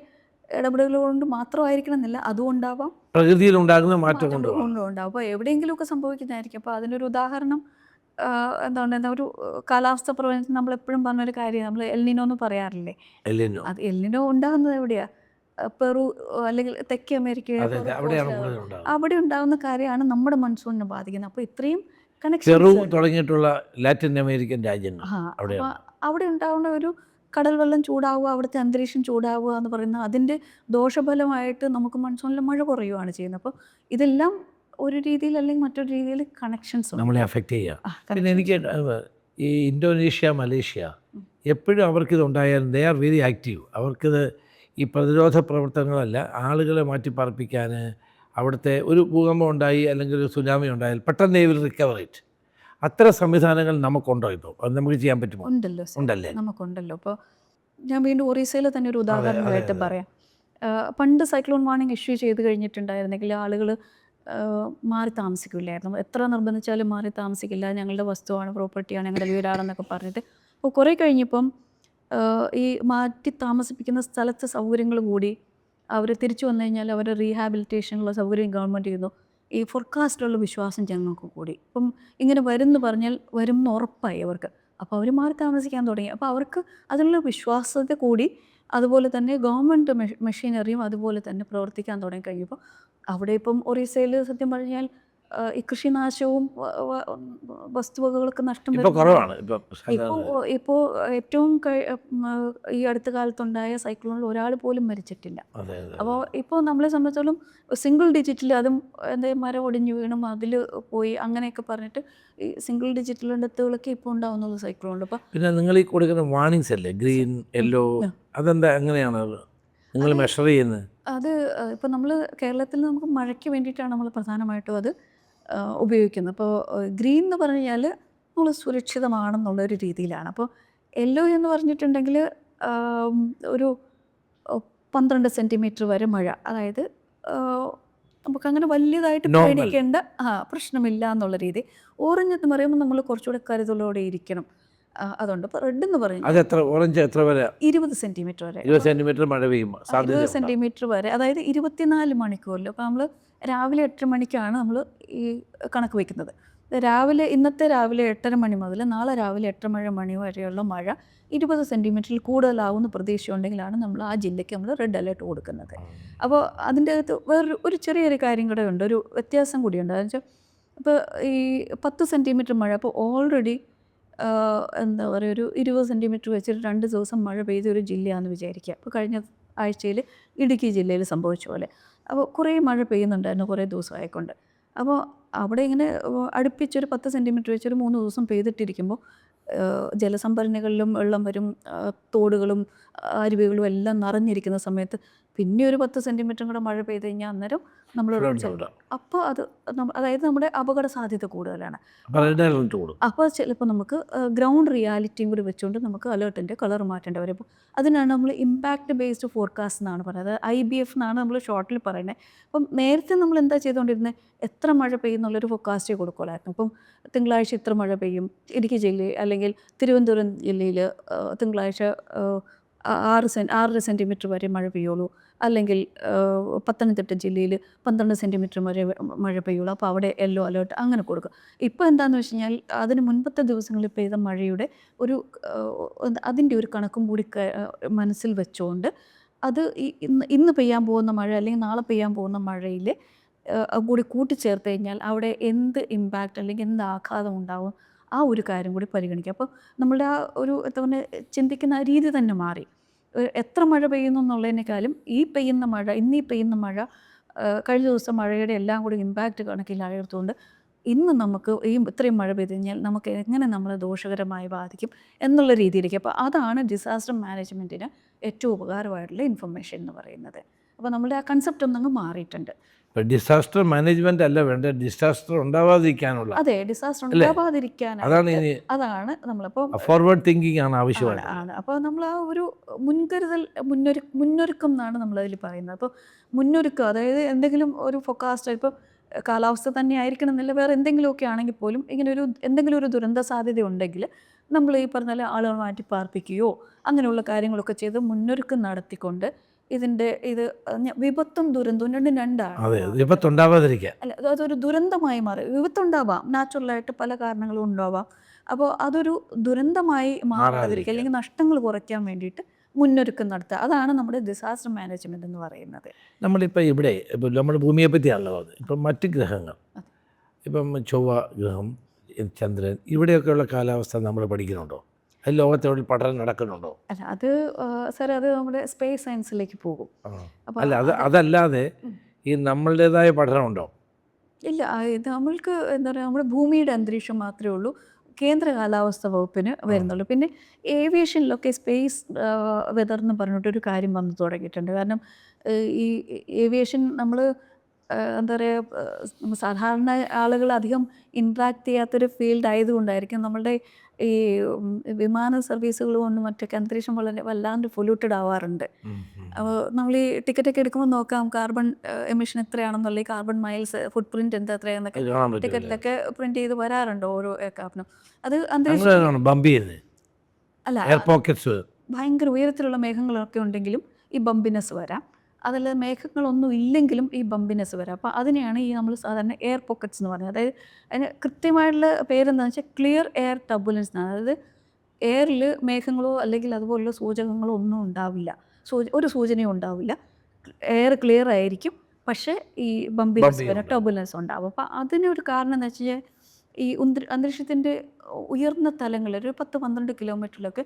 ഇടപെടലുകൾ കൊണ്ട് മാത്രമായിരിക്കണം എന്നില്ല, അതുകൊണ്ടാവാം പ്രകൃതിയിലുണ്ടാകുന്ന മാറ്റം കൊണ്ടുണ്ടാവും. അപ്പോൾ എവിടെയെങ്കിലുമൊക്കെ സംഭവിക്കുന്നതായിരിക്കും. അപ്പോൾ അതിനൊരു ഉദാഹരണം എന്താ ഒരു കാലാവസ്ഥ പ്രവചനം നമ്മൾ എപ്പോഴും പറഞ്ഞൊരു കാര്യം, നമ്മൾ എൽനിനോ എന്ന് പറയാറില്ലേ. അത് എൽനിനോ ഉണ്ടാകുന്നത് എവിടെയാണ്? പെറു അല്ലെങ്കിൽ തെക്കേ അമേരിക്ക, അവിടെ ഉണ്ടാകുന്ന കാര്യമാണ് നമ്മുടെ മൺസൂണിനെ ബാധിക്കുന്നത്. അപ്പോൾ ഇത്രയും കണക്ഷൻ തുടങ്ങിയിട്ടുള്ള ലാറ്റിൻ അമേരിക്കൻ രാജ്യങ്ങൾ അവിടെ ഉണ്ടാകുന്ന ഒരു കടൽ വെള്ളം ചൂടാവുക, അവിടുത്തെ അന്തരീക്ഷം ചൂടാവുക എന്ന് പറയുന്നത് അതിൻ്റെ ദോഷഫലമായിട്ട് നമുക്ക് മൺസൂണിൽ മഴ കുറയുകയാണ് ചെയ്യുന്നത്. അപ്പോൾ ഇതെല്ലാം ഒരു രീതിയിൽ അല്ലെങ്കിൽ മറ്റൊരു രീതിയിൽ കണക്ഷൻസ് നമ്മളെ അഫക്റ്റ് ചെയ്യുക. പിന്നെ എനിക്ക് ഈ ഇന്തോനേഷ്യ, മലേഷ്യ എപ്പോഴും അവർക്കിതുണ്ടായാലും ദേ ആർ വെരി ആക്റ്റീവ്. അവർക്കിത് ഈ പ്രതിരോധ പ്രവർത്തനങ്ങളല്ല, ആളുകളെ മാറ്റിപ്പാർപ്പിക്കാൻ, അവിടുത്തെ ഒരു ഭൂകമ്പം ഉണ്ടായി അല്ലെങ്കിൽ ഒരു സുനാമി ഉണ്ടായാൽ പെട്ടെന്ന് വിൽ റിക്കവർ ഇറ്റ്. അത്തരം സംവിധാനങ്ങൾ നമുക്കുണ്ടോ? ഇപ്പോൾ അത് നമുക്ക് ചെയ്യാൻ പറ്റുമോ? ഉണ്ടല്ലേ, നമുക്കുണ്ടല്ലോ. അപ്പോൾ ഞാൻ വീണ്ടും ഒറീസയിൽ തന്നെ ഒരു ഉദാഹരണമായിട്ട് പറയാം. പണ്ട് സൈക്ലോൺ വാർണിംഗ് ഇഷ്യൂ ചെയ്ത് കഴിഞ്ഞിട്ടുണ്ടായിരുന്നെങ്കിൽ ആളുകൾ മാറി താമസിക്കില്ലായിരുന്നു. എത്ര നിർബന്ധിച്ചാലും മാറി താമസിക്കില്ല, ഞങ്ങളുടെ വസ്തുവാണ്, പ്രോപ്പർട്ടിയാണ്, ഞങ്ങളുടെ വീടാണെന്നൊക്കെ പറഞ്ഞിട്ട്. അപ്പോൾ കുറേ കഴിഞ്ഞപ്പം ഈ മാറ്റി താമസിപ്പിക്കുന്ന സ്ഥലത്തെ സൗകര്യങ്ങൾ കൂടി അവർ തിരിച്ചു വന്നു കഴിഞ്ഞാൽ അവരുടെ റീഹാബിലിറ്റേഷനുള്ള സൗകര്യം ഗവൺമെൻറ് ചെയ്യുന്നു. ഈ ഫോർകാസ്റ്റിലുള്ള വിശ്വാസം ജനങ്ങൾക്ക് കൂടി. ഇപ്പം ഇങ്ങനെ വരുമെന്ന് പറഞ്ഞാൽ വരും എന്ന് ഉറപ്പായി അവർക്ക്. അപ്പോൾ അവർ മാറി താമസിക്കാൻ തുടങ്ങി. അപ്പോൾ അവർക്ക് അതിനുള്ള വിശ്വാസത കൂടി, അതുപോലെ തന്നെ ഗവൺമെൻറ് മെഷീനറിയും അതുപോലെ തന്നെ പ്രവർത്തിക്കാൻ തുടങ്ങി കഴിയുമ്പോൾ അവിടെ ഇപ്പം ഒറീസയിൽ സത്യം പറഞ്ഞാൽ ഈ കൃഷിനാശവും വസ്തുവകകളൊക്കെ നഷ്ടം ഇപ്പോൾ കുറവാണ് ഇപ്പോൾ ഏറ്റവും ഈ അടുത്ത കാലത്തുണ്ടായ സൈക്ലോണിൽ ഒരാൾ പോലും മരിച്ചിട്ടില്ല. അപ്പോൾ ഇപ്പോൾ നമ്മളെ സംബന്ധിച്ചോളം സിംഗിൾ ഡിജിറ്റിൽ, അതും എന്താ മരം ഒടിഞ്ഞു വീണും അതിൽ പോയി അങ്ങനെയൊക്കെ പറഞ്ഞിട്ട് ഈ സിംഗിൾ ഡിജിറ്റൽ ഡെത്തുകളൊക്കെ ഇപ്പോൾ ഉണ്ടാവുന്നുള്ളൂ സൈക്ലോണിൽ. അപ്പോൾ പിന്നെ നിങ്ങൾ ഈ കൊടുക്കുന്ന വാർണിങ്സ് അല്ലേ, ഗ്രീൻ, യെല്ലോ, അതെന്താ എങ്ങനെയാണ് നിങ്ങൾ മെഷർ ചെയ്യുന്നത്? അത് ഇപ്പോൾ നമ്മൾ കേരളത്തിൽ നമുക്ക് മഴയ്ക്ക് വേണ്ടിയിട്ടാണ് നമ്മൾ പ്രധാനമായിട്ടും അത് ഉപയോഗിക്കുന്നത്. അപ്പോൾ ഗ്രീൻ എന്ന് പറഞ്ഞു കഴിഞ്ഞാൽ നമ്മൾ സുരക്ഷിതമാണെന്നുള്ളൊരു രീതിയിലാണ്. അപ്പോൾ യെല്ലോ എന്ന് പറഞ്ഞിട്ടുണ്ടെങ്കിൽ ഒരു 12 സെൻറ്റിമീറ്റർ വരെ മഴ, അതായത് നമുക്കങ്ങനെ വലിയതായിട്ട് പേടിക്കേണ്ട പ്രശ്നമില്ല എന്നുള്ള രീതി. ഓറഞ്ച് എന്ന് പറയുമ്പോൾ നമ്മൾ കുറച്ചുകൂടെ കരുതലോടെ ഇരിക്കണം. അതുകൊണ്ട് ഇപ്പോൾ റെഡ് എന്ന് പറയുന്നത് ഓറഞ്ച് എത്ര വരെ? 20 സെൻറ്റിമീറ്റർ വരെ. 20 സെൻറ്റിമീറ്റർ മഴ പെയ്യുമ്പോൾ 20 സെൻറ്റിമീറ്റർ വരെ, അതായത് 24 മണിക്കൂറിൽ. അപ്പോൾ നമ്മൾ രാവിലെ 8 മണിക്കാണ് നമ്മൾ ഈ കണക്ക് വയ്ക്കുന്നത്. ഇന്നത്തെ രാവിലെ 8:30 മണി മുതൽ നാളെ രാവിലെ 8 മണി വരെയുള്ള മഴ 20 സെൻറ്റിമീറ്ററിൽ കൂടുതലാവുന്ന പ്രതീക്ഷയുണ്ടെങ്കിലാണ് നമ്മൾ ആ ജില്ലയ്ക്ക് നമ്മൾ റെഡ് അലേർട്ട് കൊടുക്കുന്നത്. അപ്പോൾ അതിൻ്റെ അകത്ത് വേറൊരു ചെറിയൊരു കാര്യം കൂടെ ഉണ്ട്, ഒരു വ്യത്യാസം കൂടിയുണ്ട്. അതെന്ന് വെച്ചാൽ ഇപ്പോൾ ഈ 10 സെൻറ്റിമീറ്റർ മഴ, അപ്പോൾ ഓൾറെഡി എന്താ പറയുക, ഒരു 20 സെൻറ്റിമീറ്റർ വെച്ചിട്ട് 2 ദിവസം മഴ പെയ്ത ഒരു ജില്ലയാണെന്ന് വിചാരിക്കുക. അപ്പോൾ കഴിഞ്ഞ ആഴ്ചയിൽ ഇടുക്കി ജില്ലയിൽ സംഭവിച്ച പോലെ. അപ്പോൾ കുറേ മഴ പെയ്യുന്നുണ്ടായിരുന്നു കുറേ ദിവസമായിക്കൊണ്ട്. അപ്പോൾ അവിടെ ഇങ്ങനെ അടുപ്പിച്ചൊരു 10 സെൻറ്റിമീറ്റർ വെച്ചൊരു 3 ദിവസം പെയ്തിട്ടിരിക്കുമ്പോൾ ജലസംഭരണികളിലും വെള്ളം വരും, തോടുകളും അരുവികളും എല്ലാം നിറഞ്ഞിരിക്കുന്ന സമയത്ത് പിന്നെ ഒരു 10 സെൻറ്റിമീറ്ററും കൂടെ മഴ പെയ്ത് കഴിഞ്ഞാൽ അന്നേരം നമ്മൾ അപ്പോൾ അതായത് നമ്മുടെ അപകട സാധ്യത കൂടുതലാണ്. അപ്പോൾ ചിലപ്പോൾ നമുക്ക് ഗ്രൗണ്ട് റിയാലിറ്റിയും കൂടി വെച്ചുകൊണ്ട് നമുക്ക് അലേർട്ടിൻ്റെ കളർ മാറ്റേണ്ടി വരും. അപ്പോൾ അതിനാണ് നമ്മൾ ഇമ്പാക്റ്റ് ബേസ്ഡ് ഫോർകാസ്റ്റ് എന്നാണ് പറയുന്നത്, IBF എന്നാണ് നമ്മൾ ഷോർട്ടിൽ പറയുന്നത്. അപ്പം നേരത്തെ നമ്മൾ എന്താ ചെയ്തുകൊണ്ടിരുന്നത്, എത്ര മഴ പെയ്യുന്നുള്ളൊരു ഫോർകാസ്റ്റേ കൊടുക്കുമായിരുന്നു. അപ്പം തിങ്കളാഴ്ച ഇത്ര മഴ പെയ്യും ഇടുക്കി ജില്ലയിൽ, അല്ലെങ്കിൽ തിരുവനന്തപുരം ജില്ലയിൽ തിങ്കളാഴ്ച 6 സെൻറ്റിമീറ്റർ വരെ മഴ പെയ്യുള്ളൂ, അല്ലെങ്കിൽ പത്തനംതിട്ട ജില്ലയിൽ 12 സെൻറ്റിമീറ്റർ വരെ മഴ പെയ്യുള്ളൂ, അപ്പോൾ അവിടെ യെല്ലോ അലേർട്ട് അങ്ങനെ കൊടുക്കുക. ഇപ്പോൾ എന്താണെന്ന് വെച്ച് കഴിഞ്ഞാൽ അതിന് മുൻപത്തെ ദിവസങ്ങളിൽ പെയ്ത മഴയുടെ അതിൻ്റെ ഒരു കണക്കും കൂടി മനസ്സിൽ വെച്ചുകൊണ്ട് അത് ഇന്ന് പെയ്യാൻ പോകുന്ന മഴ അല്ലെങ്കിൽ നാളെ പെയ്യാൻ പോകുന്ന മഴയിൽ കൂടി കൂട്ടിച്ചേർത്ത് കഴിഞ്ഞാൽ അവിടെ എന്ത് ഇമ്പാക്റ്റ് അല്ലെങ്കിൽ എന്ത് ആഘാതം ഉണ്ടാവും, ആ ഒരു കാര്യം കൂടി പരിഗണിക്കുക. അപ്പോൾ നമ്മളുടെ ആ ഒരു എന്താ പറയുക, ചിന്തിക്കുന്ന രീതി തന്നെ മാറി. എത്ര മഴ പെയ്യുന്നു എന്നുള്ളതിനേക്കാളും ഈ പെയ്യുന്ന മഴ കഴിഞ്ഞ ദിവസം മഴയുടെ എല്ലാം കൂടി ഇമ്പാക്റ്റ് കണക്കിലായതുകൊണ്ട് ഇന്ന് നമുക്ക് ഇത്രയും മഴ പെയ്ത് കഴിഞ്ഞാൽ നമുക്ക് എങ്ങനെ നമ്മളെ ദോഷകരമായി ബാധിക്കും എന്നുള്ള രീതിയിലേക്ക്. അപ്പോൾ അതാണ് ഡിസാസ്റ്റർ മാനേജ്മെൻറ്റിന് ഏറ്റവും ഉപകാരമായിട്ടുള്ള ഇൻഫർമേഷൻ എന്ന് പറയുന്നത്. അപ്പോൾ നമ്മുടെ ആ കൺസെപ്റ്റ് ഒന്നങ്ങ് മാറിയിട്ടുണ്ട്. ഡിസാസ്റ്റർ മാനേജ്മെന്റ് അല്ല വേണ്ട, ഡിസാസ്റ്റർ ഉണ്ടാവാതിരിക്കാനുള്ള. അതെ, ഡിസാസ്റ്റർ ഉണ്ടാവാതിരിക്കാൻ അതാണ് നമ്മളിപ്പോൾ ഫോർവേഡ് തിങ്കിങ് ആണ് ആവശ്യമാണ്. അപ്പോൾ നമ്മൾ ആ ഒരു മുൻകരുതൽ മുന്നൊരുക്കം എന്നാണ് നമ്മളതിൽ പറയുന്നത്. അപ്പോൾ മുന്നൊരുക്കം, അതായത് എന്തെങ്കിലും ഒരു ഫോർകാസ്റ്റ്, ഇപ്പോൾ കാലാവസ്ഥ തന്നെ ആയിരിക്കണം എന്നില്ല, വേറെ എന്തെങ്കിലുമൊക്കെ ആണെങ്കിൽ പോലും ഇങ്ങനെ എന്തെങ്കിലും ഒരു ദുരന്ത സാധ്യത ഉണ്ടെങ്കിൽ നമ്മൾ ഈ പറഞ്ഞ ആളുകൾ മാറ്റി പാർപ്പിക്കുകയോ അങ്ങനെയുള്ള കാര്യങ്ങളൊക്കെ ചെയ്ത് മുന്നൊരുക്കം നടത്തിക്കൊണ്ട് ഇത് വിപത്തും ദുരന്തവും രണ്ടാണ്. അല്ല, അതൊരു ദുരന്തമായി മാറി. വിപത്തുണ്ടാവാം, നാച്ചുറലായിട്ട് പല കാരണങ്ങളും ഉണ്ടാവാം. അപ്പോൾ അതൊരു ദുരന്തമായി മാറാതിരിക്കുക അല്ലെങ്കിൽ നഷ്ടങ്ങൾ കുറയ്ക്കാൻ വേണ്ടിയിട്ട് മുന്നൊരുക്കം നടത്തുക, അതാണ് നമ്മുടെ ഡിസാസ്റ്റർ മാനേജ്മെൻറ്റ് എന്ന് പറയുന്നത്. നമ്മളിപ്പോൾ ഇവിടെ നമ്മുടെ ഭൂമിയെ പറ്റിയാണല്ലോ അത്. ഇപ്പം മറ്റ് ഗ്രഹങ്ങൾ, ഇപ്പം ചൊവ്വ ഗ്രഹം, ചന്ദ്രൻ, ഇവിടെയൊക്കെയുള്ള കാലാവസ്ഥ നമ്മൾ പഠിക്കുന്നുണ്ടോ? അത് ലോകത്തോട് പഠനം നടക്കുന്നുണ്ടോ? അല്ല, അത് സാർ അത് നമ്മുടെ സ്പേസ് സയൻസിലേക്ക് പോകും. അല്ല, അതല്ലാതെ ഈ നമ്മളുടേതായ പഠനമുണ്ടോ? ഇല്ല, ഇത് നമ്മൾക്ക് എന്താ പറയുക, നമ്മുടെ ഭൂമിയുടെ അന്തരീക്ഷം മാത്രമേ ഉള്ളൂ കേന്ദ്ര കാലാവസ്ഥ വകുപ്പിന് വരുന്നുള്ളൂ. പിന്നെ ഏവിയേഷനിലൊക്കെ സ്പേസ് വെതർ എന്ന് പറഞ്ഞിട്ടൊരു കാര്യം വന്നു തുടങ്ങിയിട്ടുണ്ട്. കാരണം ഈ ഏവിയേഷൻ നമ്മൾ എന്താ പറയുക, സാധാരണ ആളുകൾ അധികം ഇൻട്രാക്ട് ചെയ്യാത്തൊരു ഫീൽഡ് ആയതുകൊണ്ടായിരിക്കും നമ്മളുടെ ഈ വിമാന സർവീസുകൾ കൊണ്ട് മറ്റൊക്കെ അന്തരീക്ഷം വല്ലാണ്ട് പൊല്യൂട്ടഡ് ആവാറുണ്ട്. അപ്പോൾ നമ്മൾ ഈ ടിക്കറ്റൊക്കെ എടുക്കുമ്പോൾ നോക്കാം കാർബൺ എമിഷൻ എത്രയാണെന്നുള്ള, ഈ കാർബൺ മൈൽസ് ഫുട് പ്രിൻറ്റ് എത്രയാണെന്നൊക്കെ ടിക്കറ്റിലൊക്കെ പ്രിൻറ്റ് ചെയ്ത് വരാറുണ്ട് ഓരോ എയർക്രാഫ്റ്റിനും. അത് അന്തരീക്ഷം അല്ല, ഭയങ്കര ഉയരത്തിലുള്ള മേഘങ്ങളൊക്കെ ഉണ്ടെങ്കിലും ഈ ബംബിനെസ് വരാം. അതിൽ മേഘങ്ങളൊന്നും ഇല്ലെങ്കിലും ഈ ബംബിനെസ് വരാം. അപ്പോൾ അതിനെയാണ് ഈ നമ്മൾ സാധാരണ എയർ പോക്കറ്റ്സ് എന്ന് പറയുന്നത്. അതായത് അതിന് കൃത്യമായിട്ടുള്ള പേരെന്താണെന്ന് വെച്ചാൽ ക്ലിയർ എയർ ടർബുലൻസ് എന്നാണ്. അതായത് എയറിൽ മേഘങ്ങളോ അല്ലെങ്കിൽ അതുപോലുള്ള സൂചകങ്ങളോ ഒന്നും ഉണ്ടാവില്ല, ഒരു സൂചനയും ഉണ്ടാവില്ല. എയർ ക്ലിയർ ആയിരിക്കും, പക്ഷേ ഈ ബംബിനെസ് ടർബുലൻസ് ഉണ്ടാവും. അപ്പോൾ അതിനൊരു കാരണം എന്ന് വെച്ച് കഴിഞ്ഞാൽ ഈ അന്തരീക്ഷത്തിൻ്റെ ഉയർന്ന തലങ്ങളിൽ ഒരു 10-12 കിലോമീറ്ററിലൊക്കെ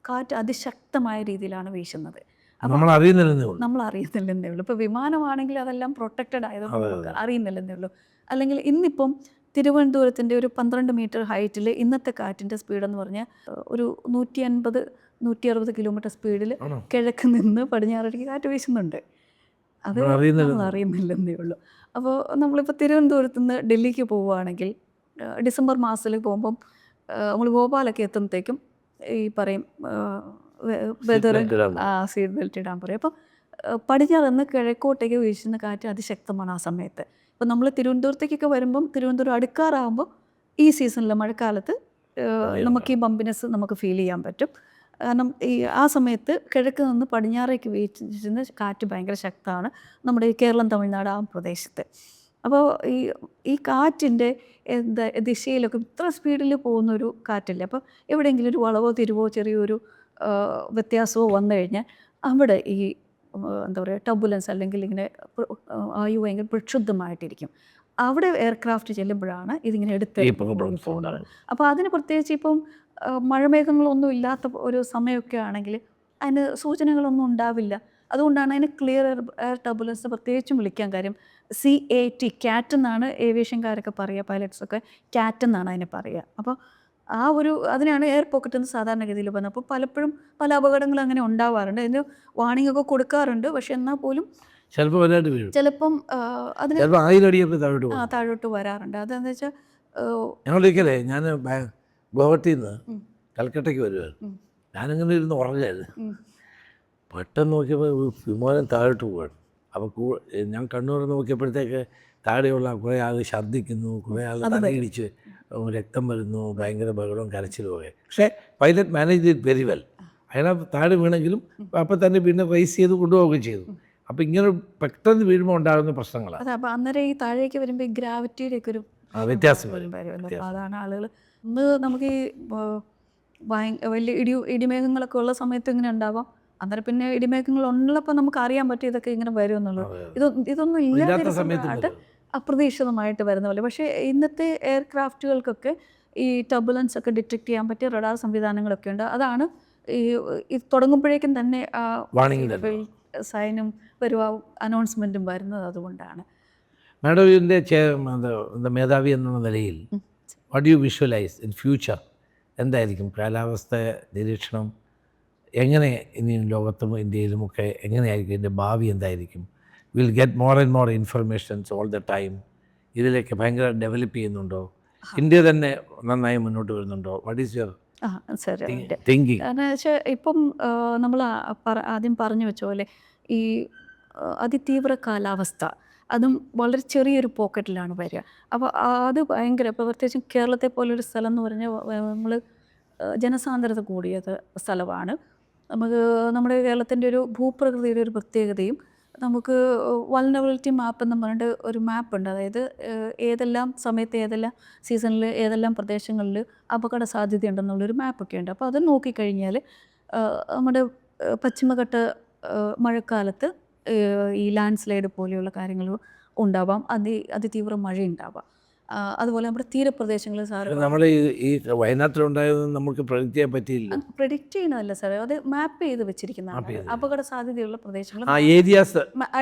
കാറ്റ് അതിശക്തമായ രീതിയിലാണ് വീശുന്നത്. നമ്മൾ അറിയുന്നില്ലെന്നേ ഉള്ളൂ. ഇപ്പോൾ വിമാനമാണെങ്കിൽ അതെല്ലാം പ്രൊട്ടക്റ്റഡ് ആയതുകൊണ്ട് നമുക്ക് അറിയുന്നില്ലെന്നേ ഉള്ളൂ. അല്ലെങ്കിൽ ഇന്നിപ്പം തിരുവനന്തപുരത്തിൻ്റെ ഒരു 12 മീറ്റർ ഹൈറ്റിൽ ഇന്നത്തെ കാറ്റിൻ്റെ സ്പീഡെന്ന് പറഞ്ഞാൽ ഒരു 150-160 കിലോമീറ്റർ സ്പീഡിൽ കിഴക്ക് നിന്ന് പടിഞ്ഞാറേക്ക് കാറ്റ് വീശുന്നുണ്ട്. അത് നമ്മൾ അറിയുന്നില്ലെന്നേ ഉള്ളൂ. അപ്പോൾ നമ്മളിപ്പോൾ തിരുവനന്തപുരത്ത് നിന്ന് ഡൽഹിക്ക് പോവുകയാണെങ്കിൽ ഡിസംബർ മാസത്തിൽ പോകുമ്പം നമ്മൾ ഭോപ്പാലൊക്കെ എത്തുമ്പോഴത്തേക്കും ഈ പറയും വെതർ സീറ്റ് ബെൽറ്റ് ഇടാൻ പറയും. അപ്പോൾ പടിഞ്ഞാറ് നിന്ന് കിഴക്കോട്ടേക്ക് വീശുന്ന കാറ്റ് അതിശക്തമാണ് ആ സമയത്ത്. ഇപ്പോൾ നമ്മൾ തിരുവനന്തപുരത്തേക്കൊക്കെ വരുമ്പം തിരുവനന്തപുരം അടുക്കാറാകുമ്പോൾ ഈ സീസണിൽ മഴക്കാലത്ത് നമുക്ക് ഈ ബംബിനെസ് നമുക്ക് ഫീൽ ചെയ്യാൻ പറ്റും. കാരണം ഈ ആ സമയത്ത് കിഴക്ക് നിന്ന് പടിഞ്ഞാറേക്ക് വീശുന്ന കാറ്റ് ഭയങ്കര ശക്തമാണ് നമ്മുടെ ഈ കേരളം തമിഴ്നാട് ആ പ്രദേശത്ത്. അപ്പോൾ ഈ കാറ്റിൻ്റെ ദിശയിലൊക്കെ ഇത്ര സ്പീഡിൽ പോകുന്നൊരു കാറ്റില്ല. അപ്പോൾ എവിടെയെങ്കിലും ഒരു വളവോ തിരിവോ ചെറിയൊരു വ്യത്യാസമോ വന്നു കഴിഞ്ഞാൽ അവിടെ ഈ എന്താ പറയുക ടർബുലൻസ് അല്ലെങ്കിൽ ഇങ്ങനെ ആയു ഭയങ്കര പ്രക്ഷുബ്ധമായിട്ടിരിക്കും. അവിടെ എയർക്രാഫ്റ്റ് ചെല്ലുമ്പോഴാണ് ഇതിങ്ങനെ എടുത്ത് പോകുന്നത്. അപ്പോൾ അതിന് പ്രത്യേകിച്ച് ഇപ്പം മഴമേഘങ്ങളൊന്നും ഇല്ലാത്ത ഒരു സമയമൊക്കെ ആണെങ്കിൽ അതിന് സൂചനകളൊന്നും ഉണ്ടാവില്ല. അതുകൊണ്ടാണ് അതിന് ക്ലിയർ എയർ ടർബുലൻസ് പ്രത്യേകിച്ചും വിളിക്കാൻ കാര്യം. CAT കാറ്റ് എന്നാണ് ഏവിയേഷൻകാരൊക്കെ പറയുക, പൈലറ്റ്സൊക്കെ കാറ്റ് എന്നാണ് അതിനെ പറയുക. അപ്പോൾ ആ ഒരു അതിനാണ് എയർ പോക്കറ്റ് എന്ന് സാധാരണഗതിയിൽ പറഞ്ഞത്. അപ്പോൾ പലപ്പോഴും പല അപകടങ്ങളും അങ്ങനെ ഉണ്ടാവാറുണ്ട്. അതിന് വാർണിംഗ് ഒക്കെ കൊടുക്കാറുണ്ട്. പക്ഷെ എന്നാൽ പോലും ചിലപ്പം അതിന് താഴോട്ട് വരാറുണ്ട്. അതെന്താ വെച്ചാൽ ഞങ്ങളിരിക്കലേ ഞാൻ ഗോവട്ടിയിൽ നിന്ന് കൽക്കട്ടയ്ക്ക് വരുമായിരുന്നു. ഞാനിങ്ങനെ ഇരുന്ന് ഉറങ്ങായിരുന്നു. പെട്ടെന്ന് നോക്കിയപ്പോൾ വിമാനം താഴോട്ട് പോവാണ്. അപ്പോൾ ഞാൻ കണ്ണൂർ നോക്കിയപ്പോഴത്തേക്ക് താഴെയുള്ള കുറേ ആൾ ഛർദ്ദിക്കുന്നു, കുറേ ആൾ തലയിടിച്ച് രക്തം വരുന്നു, ഭയങ്കര ബഹളവും കരച്ചിലും ഒക്കെ. പക്ഷേ pilot manage it very well. അതിനകത്ത് താഴെ വീണെങ്കിലും അപ്പം തന്നെ പിന്നെ റൈസ് ചെയ്ത് കൊണ്ടുപോവുകയും ചെയ്തു. അപ്പം ഇങ്ങനെ പെട്ടെന്ന് വീഴുമ്പോൾ ഉണ്ടാകുന്ന പ്രശ്നങ്ങളാണ്. അതെ. അപ്പോൾ അന്നേരം ഈ താഴേക്ക് വരുമ്പോൾ ഈ ഗ്രാവിറ്റിയുടെ ഒക്കെ ഒരു വ്യത്യാസം വരുമല്ലോ. അതാണ് ആളുകൾ ഇന്ന് നമുക്ക് ഈ വലിയ ഇടിമേഘങ്ങളൊക്കെ ഉള്ള സമയത്ത് ഇങ്ങനെ ഉണ്ടാവാം. അന്നേരം പിന്നെ ഇടിമേഘങ്ങൾ ഉള്ളപ്പോൾ നമുക്ക് അറിയാൻ പറ്റും ഇതൊക്കെ ഇങ്ങനെ വരും എന്നുള്ളത്. ഇതൊന്നും ഇല്ലാത്ത അപ്രതീക്ഷിതമായിട്ട് വരുന്ന പോലെ. പക്ഷേ ഇന്നത്തെ എയർക്രാഫ്റ്റുകൾക്കൊക്കെ ഈ ടർബുലൻസ് ഒക്കെ ഡിറ്റക്ട് ചെയ്യാൻ പറ്റിയ റഡാർ സംവിധാനങ്ങളൊക്കെ ഉണ്ട്. അതാണ് ഈ തുടങ്ങുമ്പോഴേക്കും തന്നെ സൈനും വരുക അനൗൺസ്മെൻറ്റും വരുന്നത് അതുകൊണ്ടാണ്. മാഡം ഇതിൻ്റെ മേധാവി എന്നുള്ള നിലയിൽ what you visualise in future? എന്തായിരിക്കും കാലാവസ്ഥ നിരീക്ഷണം? എങ്ങനെ ഇനി ലോകത്തും ഇന്ത്യയിലുമൊക്കെ എങ്ങനെയായിരിക്കും ഇതിൻ്റെ ഭാവി എന്തായിരിക്കും? Will get more and more informations all the time. ഇതിലേക്ക് ഭയങ്കര ഡെവലപ്പ് ചെയ്യുന്നുണ്ടോ? ഇന്ത്യ തന്നെ നന്നായി മുന്നോട്ട് വരുന്നുണ്ടോ? What is your thinking? കാരണം വെച്ചാൽ ഇപ്പം നമ്മൾ ആദ്യം പറഞ്ഞു വെച്ച പോലെ ഈ അതിതീവ്ര കാലാവസ്ഥ അതും വളരെ ചെറിയൊരു പോക്കറ്റിലാണ് വരിക. അപ്പോൾ അത് ഭയങ്കര ഇപ്പോൾ പ്രത്യേകിച്ചും കേരളത്തെ പോലൊരു സ്ഥലം എന്ന് പറഞ്ഞാൽ നമ്മൾ ജനസാന്ദ്രത കൂടിയത് സ്ഥലമാണ്. നമുക്ക് നമ്മുടെ കേരളത്തിൻ്റെ ഒരു ഭൂപ്രകൃതിയുടെ ഒരു പ്രത്യേകതയും നമുക്ക് വൾനറബിലിറ്റി മാപ്പ് എന്ന് പറഞ്ഞിട്ട് ഒരു മാപ്പുണ്ട്. അതായത് ഏതെല്ലാം സമയത്ത് ഏതെല്ലാം സീസണിൽ ഏതെല്ലാം പ്രദേശങ്ങളിൽ അപകട സാധ്യതയുണ്ടെന്നുള്ളൊരു മാപ്പൊക്കെ ഉണ്ട്. അപ്പോൾ അത് നോക്കിക്കഴിഞ്ഞാൽ നമ്മുടെ പശ്ചിമഘട്ട മഴക്കാലത്ത് ഈ ലാൻഡ് സ്ലൈഡ് പോലെയുള്ള കാര്യങ്ങൾ ഉണ്ടാവാം, അതിതീവ്ര മഴയുണ്ടാവാം. അതുപോലെ നമ്മുടെ തീരപ്രദേശങ്ങളിൽ സാറ് നമ്മൾ ഈ വയനാട്ടിലുണ്ടായതൊന്നും നമുക്ക് പ്രഡിക്റ്റ് ചെയ്യാൻ പറ്റിയില്ല. പ്രഡിക്റ്റ് ചെയ്യുന്നതല്ല സാറേ, അത് മാപ്പ് ചെയ്ത് വെച്ചിരിക്കുന്നതാണ്. അപകട സാധ്യതയുള്ള പ്രദേശങ്ങൾ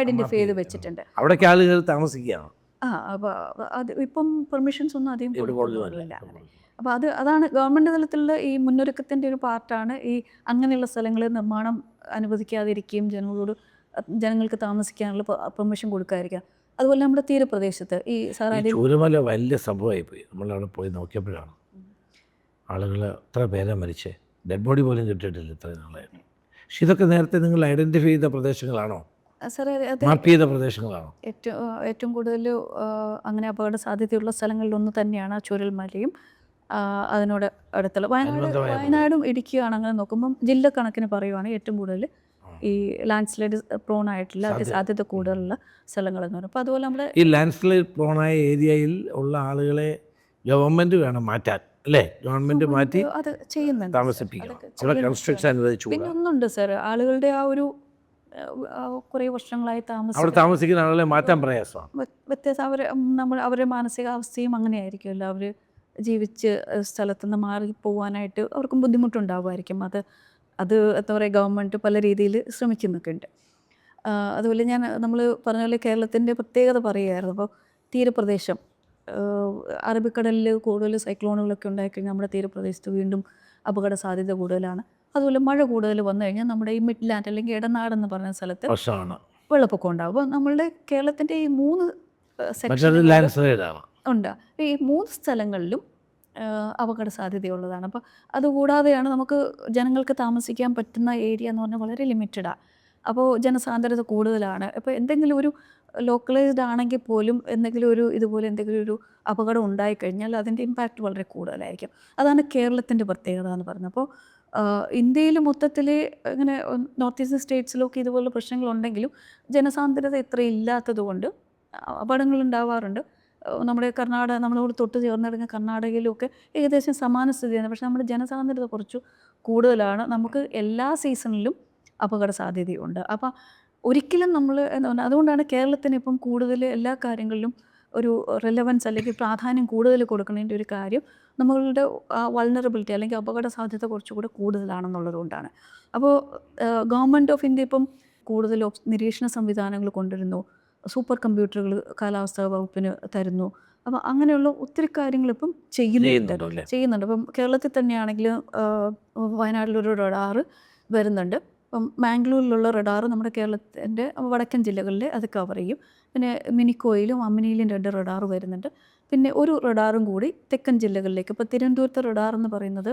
ഐഡന്റിഫൈ ചെയ്ത് വെച്ചിട്ടുണ്ട്. അവിടേക്ക് ആളുകൾ താമസിക്കുകയാണ്. അപ്പോൾ അത് ഇപ്പം പെർമിഷൻസ് ഒന്നും അധികം കൊടുക്കുന്നില്ല. അപ്പോൾ അതാണ് ഗവൺമെൻറ് തലത്തിലുള്ള ഈ മുന്നൊരുക്കത്തിൻ്റെ ഒരു പാർട്ടാണ് ഈ അങ്ങനെയുള്ള സ്ഥലങ്ങളിൽ നിർമ്മാണം അനുവദിക്കാതിരിക്കുകയും ജനങ്ങൾക്ക് താമസിക്കാനുള്ള പെർമിഷൻ കൊടുക്കാതിരിക്കുക. അതുപോലെ നമ്മുടെ തീരപ്രദേശത്ത് ഈ ചൂരമല വലിയ സംഭവമായി പോയി. നമ്മളവിടെ പോയി നോക്കിയപ്പോഴാണ് ആളുകൾ എത്ര പേരെ മരിച്ചേ, ഡെഡ് ബോഡി പോലും കിട്ടിയിട്ടില്ല ഇത്രയും നാളായിരുന്നു. പക്ഷെ ഇതൊക്കെ നേരത്തെ നിങ്ങൾ ഐഡൻറ്റിഫൈ ചെയ്ത പ്രദേശങ്ങളാണോ, മാപ്പ് ചെയ്ത പ്രദേശങ്ങളാണോ? ഏറ്റവും കൂടുതൽ അങ്ങനെ അപകട സാധ്യതയുള്ള സ്ഥലങ്ങളിലൊന്ന് തന്നെയാണ് ചൂരൽമലയും അതിനോട് അടുത്തുള്ള വയനാടും ഇടുക്കിയാണ്. അങ്ങനെ നോക്കുമ്പം ജില്ല കണക്കിന് പറയുവാണെങ്കിൽ ഏറ്റവും കൂടുതൽ ഈ ലാൻഡ് സ്ലൈഡ് പ്രോൺ ആയിട്ടുള്ള സാധ്യത കൂടുതലുള്ള സ്ഥലങ്ങളെന്ന് പറയും. അപ്പോൾ അതുപോലെ നമ്മുടെ ഈ ലാൻഡ് സ്ലൈഡ് പ്രോണായ ഏരിയയിൽ ഉള്ള ആളുകളെ ഗവൺമെൻറ് വേണം മാറ്റാൻ, അല്ലേ? ഗവൺമെൻറ് മാറ്റി അത് ചെയ്യുന്നുണ്ട്, താമസിപ്പിക്കണം. പിന്നെ ഒന്നുണ്ട് സാർ, ആളുകളുടെ ആ ഒരു കുറേ വർഷങ്ങളായി അവിടെ താമസിക്കുന്ന ആളുകളെ മാറ്റാൻ പ്രയാസമാണ്. വ്യത്യാസം അവരുടെ മാനസികാവസ്ഥയും അങ്ങനെയായിരിക്കുമല്ലോ. അവർ ജീവിച്ച് സ്ഥലത്തുനിന്ന് മാറി പോകാനായിട്ട് അവർക്കും ബുദ്ധിമുട്ടുണ്ടാകുമായിരിക്കും. അത് എന്താ പറയുക, ഗവൺമെൻറ് പല രീതിയിൽ ശ്രമിക്കുന്നൊക്കെ ഉണ്ട്. അതുപോലെ നമ്മൾ പറഞ്ഞ പോലെ കേരളത്തിൻ്റെ പ്രത്യേകത പറയുകയായിരുന്നു. അപ്പോൾ തീരപ്രദേശം, അറബിക്കടലിൽ കൂടുതൽ സൈക്ലോണുകളൊക്കെ ഉണ്ടായിക്കഴിഞ്ഞാൽ നമ്മുടെ തീരപ്രദേശത്ത് വീണ്ടും അപകട സാധ്യത കൂടുതലാണ്. അതുപോലെ മഴ കൂടുതൽ വന്നു കഴിഞ്ഞാൽ നമ്മുടെ ഈ മിഡ്ലാൻഡ് അല്ലെങ്കിൽ ഇടനാടെന്ന് പറയുന്ന സ്ഥലത്ത് വെള്ളപ്പൊക്കം ഉണ്ടാകും. അപ്പോൾ നമ്മളുടെ കേരളത്തിൻ്റെ ഈ 3 ഉണ്ട്. ഈ 3 സ്ഥലങ്ങളിലും അപകട സാധ്യതയുള്ളതാണ്. അപ്പോൾ അതുകൂടാതെയാണ് നമുക്ക് ജനങ്ങൾക്ക് താമസിക്കാൻ പറ്റുന്ന ഏരിയ എന്ന് പറഞ്ഞാൽ വളരെ ലിമിറ്റഡാണ്. അപ്പോൾ ജനസാന്ദ്രത കൂടുതലാണ്. അപ്പോൾ എന്തെങ്കിലും ഒരു ലോക്കലൈസ്ഡ് ആണെങ്കിൽ പോലും ഇതുപോലെ എന്തെങ്കിലും ഒരു അപകടം ഉണ്ടായിക്കഴിഞ്ഞാൽ അതിൻ്റെ ഇമ്പാക്റ്റ് വളരെ കൂടുതലായിരിക്കും. അതാണ് കേരളത്തിൻ്റെ പ്രത്യേകത എന്ന് പറയുന്നത്. അപ്പോൾ ഇന്ത്യയിൽ മൊത്തത്തിൽ ഇങ്ങനെ നോർത്ത് ഈസ്റ്റേൺ സ്റ്റേറ്റ്സിലൊക്കെ ഇതുപോലുള്ള പ്രശ്നങ്ങളുണ്ടെങ്കിലും ജനസാന്ദ്രത ഇത്ര ഇല്ലാത്തത് കൊണ്ട് അപകടങ്ങൾ ഉണ്ടാവാറുണ്ട്. നമ്മുടെ നമ്മളോട് തൊട്ട് ചേർന്നിടങ്ങുന്ന കർണാടകയിലുമൊക്കെ ഏകദേശം സമാന സ്ഥിതിയാണ്. പക്ഷേ നമ്മുടെ ജനസാന്ദ്രത കുറച്ച് കൂടുതലാണ്. നമുക്ക് എല്ലാ സീസണിലും അപകട സാധ്യതയുണ്ട്. അപ്പോൾ ഒരിക്കലും നമ്മൾ അതുകൊണ്ടാണ് കേരളത്തിന് ഇപ്പം കൂടുതൽ എല്ലാ കാര്യങ്ങളിലും ഒരു റെലവൻസ് അല്ലെങ്കിൽ പ്രാധാന്യം കൂടുതൽ കൊടുക്കുന്നതിൻ്റെ ഒരു കാര്യം നമ്മളുടെ വൾണറബിലിറ്റി അല്ലെങ്കിൽ അപകട സാധ്യത കുറച്ചുകൂടെ കൂടുതലാണെന്നുള്ളതുകൊണ്ടാണ്. അപ്പോൾ ഗവൺമെൻറ് ഓഫ് ഇന്ത്യ ഇപ്പം കൂടുതൽ നിരീക്ഷണ സംവിധാനങ്ങൾ കൊണ്ടുവരുന്നു, സൂപ്പർ കമ്പ്യൂട്ടറുകൾ കാലാവസ്ഥാ വകുപ്പിന് തരുന്നു. അപ്പോൾ അങ്ങനെയുള്ള ഒത്തിരി കാര്യങ്ങൾ ഇപ്പം ചെയ്യുന്നുണ്ട്. ഇപ്പം കേരളത്തിൽ തന്നെയാണെങ്കിൽ വയനാട്ടിലൊരു റഡാറ് വരുന്നുണ്ട്. ഇപ്പം മാംഗ്ലൂരിലുള്ള റഡാർ നമ്മുടെ കേരളത്തിൻ്റെ വടക്കൻ ജില്ലകളിൽ അത് കവർ ചെയ്യും. പിന്നെ മിനിക്കോയിലും അമ്മിനിയിലും 2 റഡാർ വരുന്നുണ്ട്. പിന്നെ ഒരു റഡാറും കൂടി തെക്കൻ ജില്ലകളിലേക്ക്, ഇപ്പോൾ തിരുവനന്തപുരത്തെ റഡാർ എന്ന് പറയുന്നത്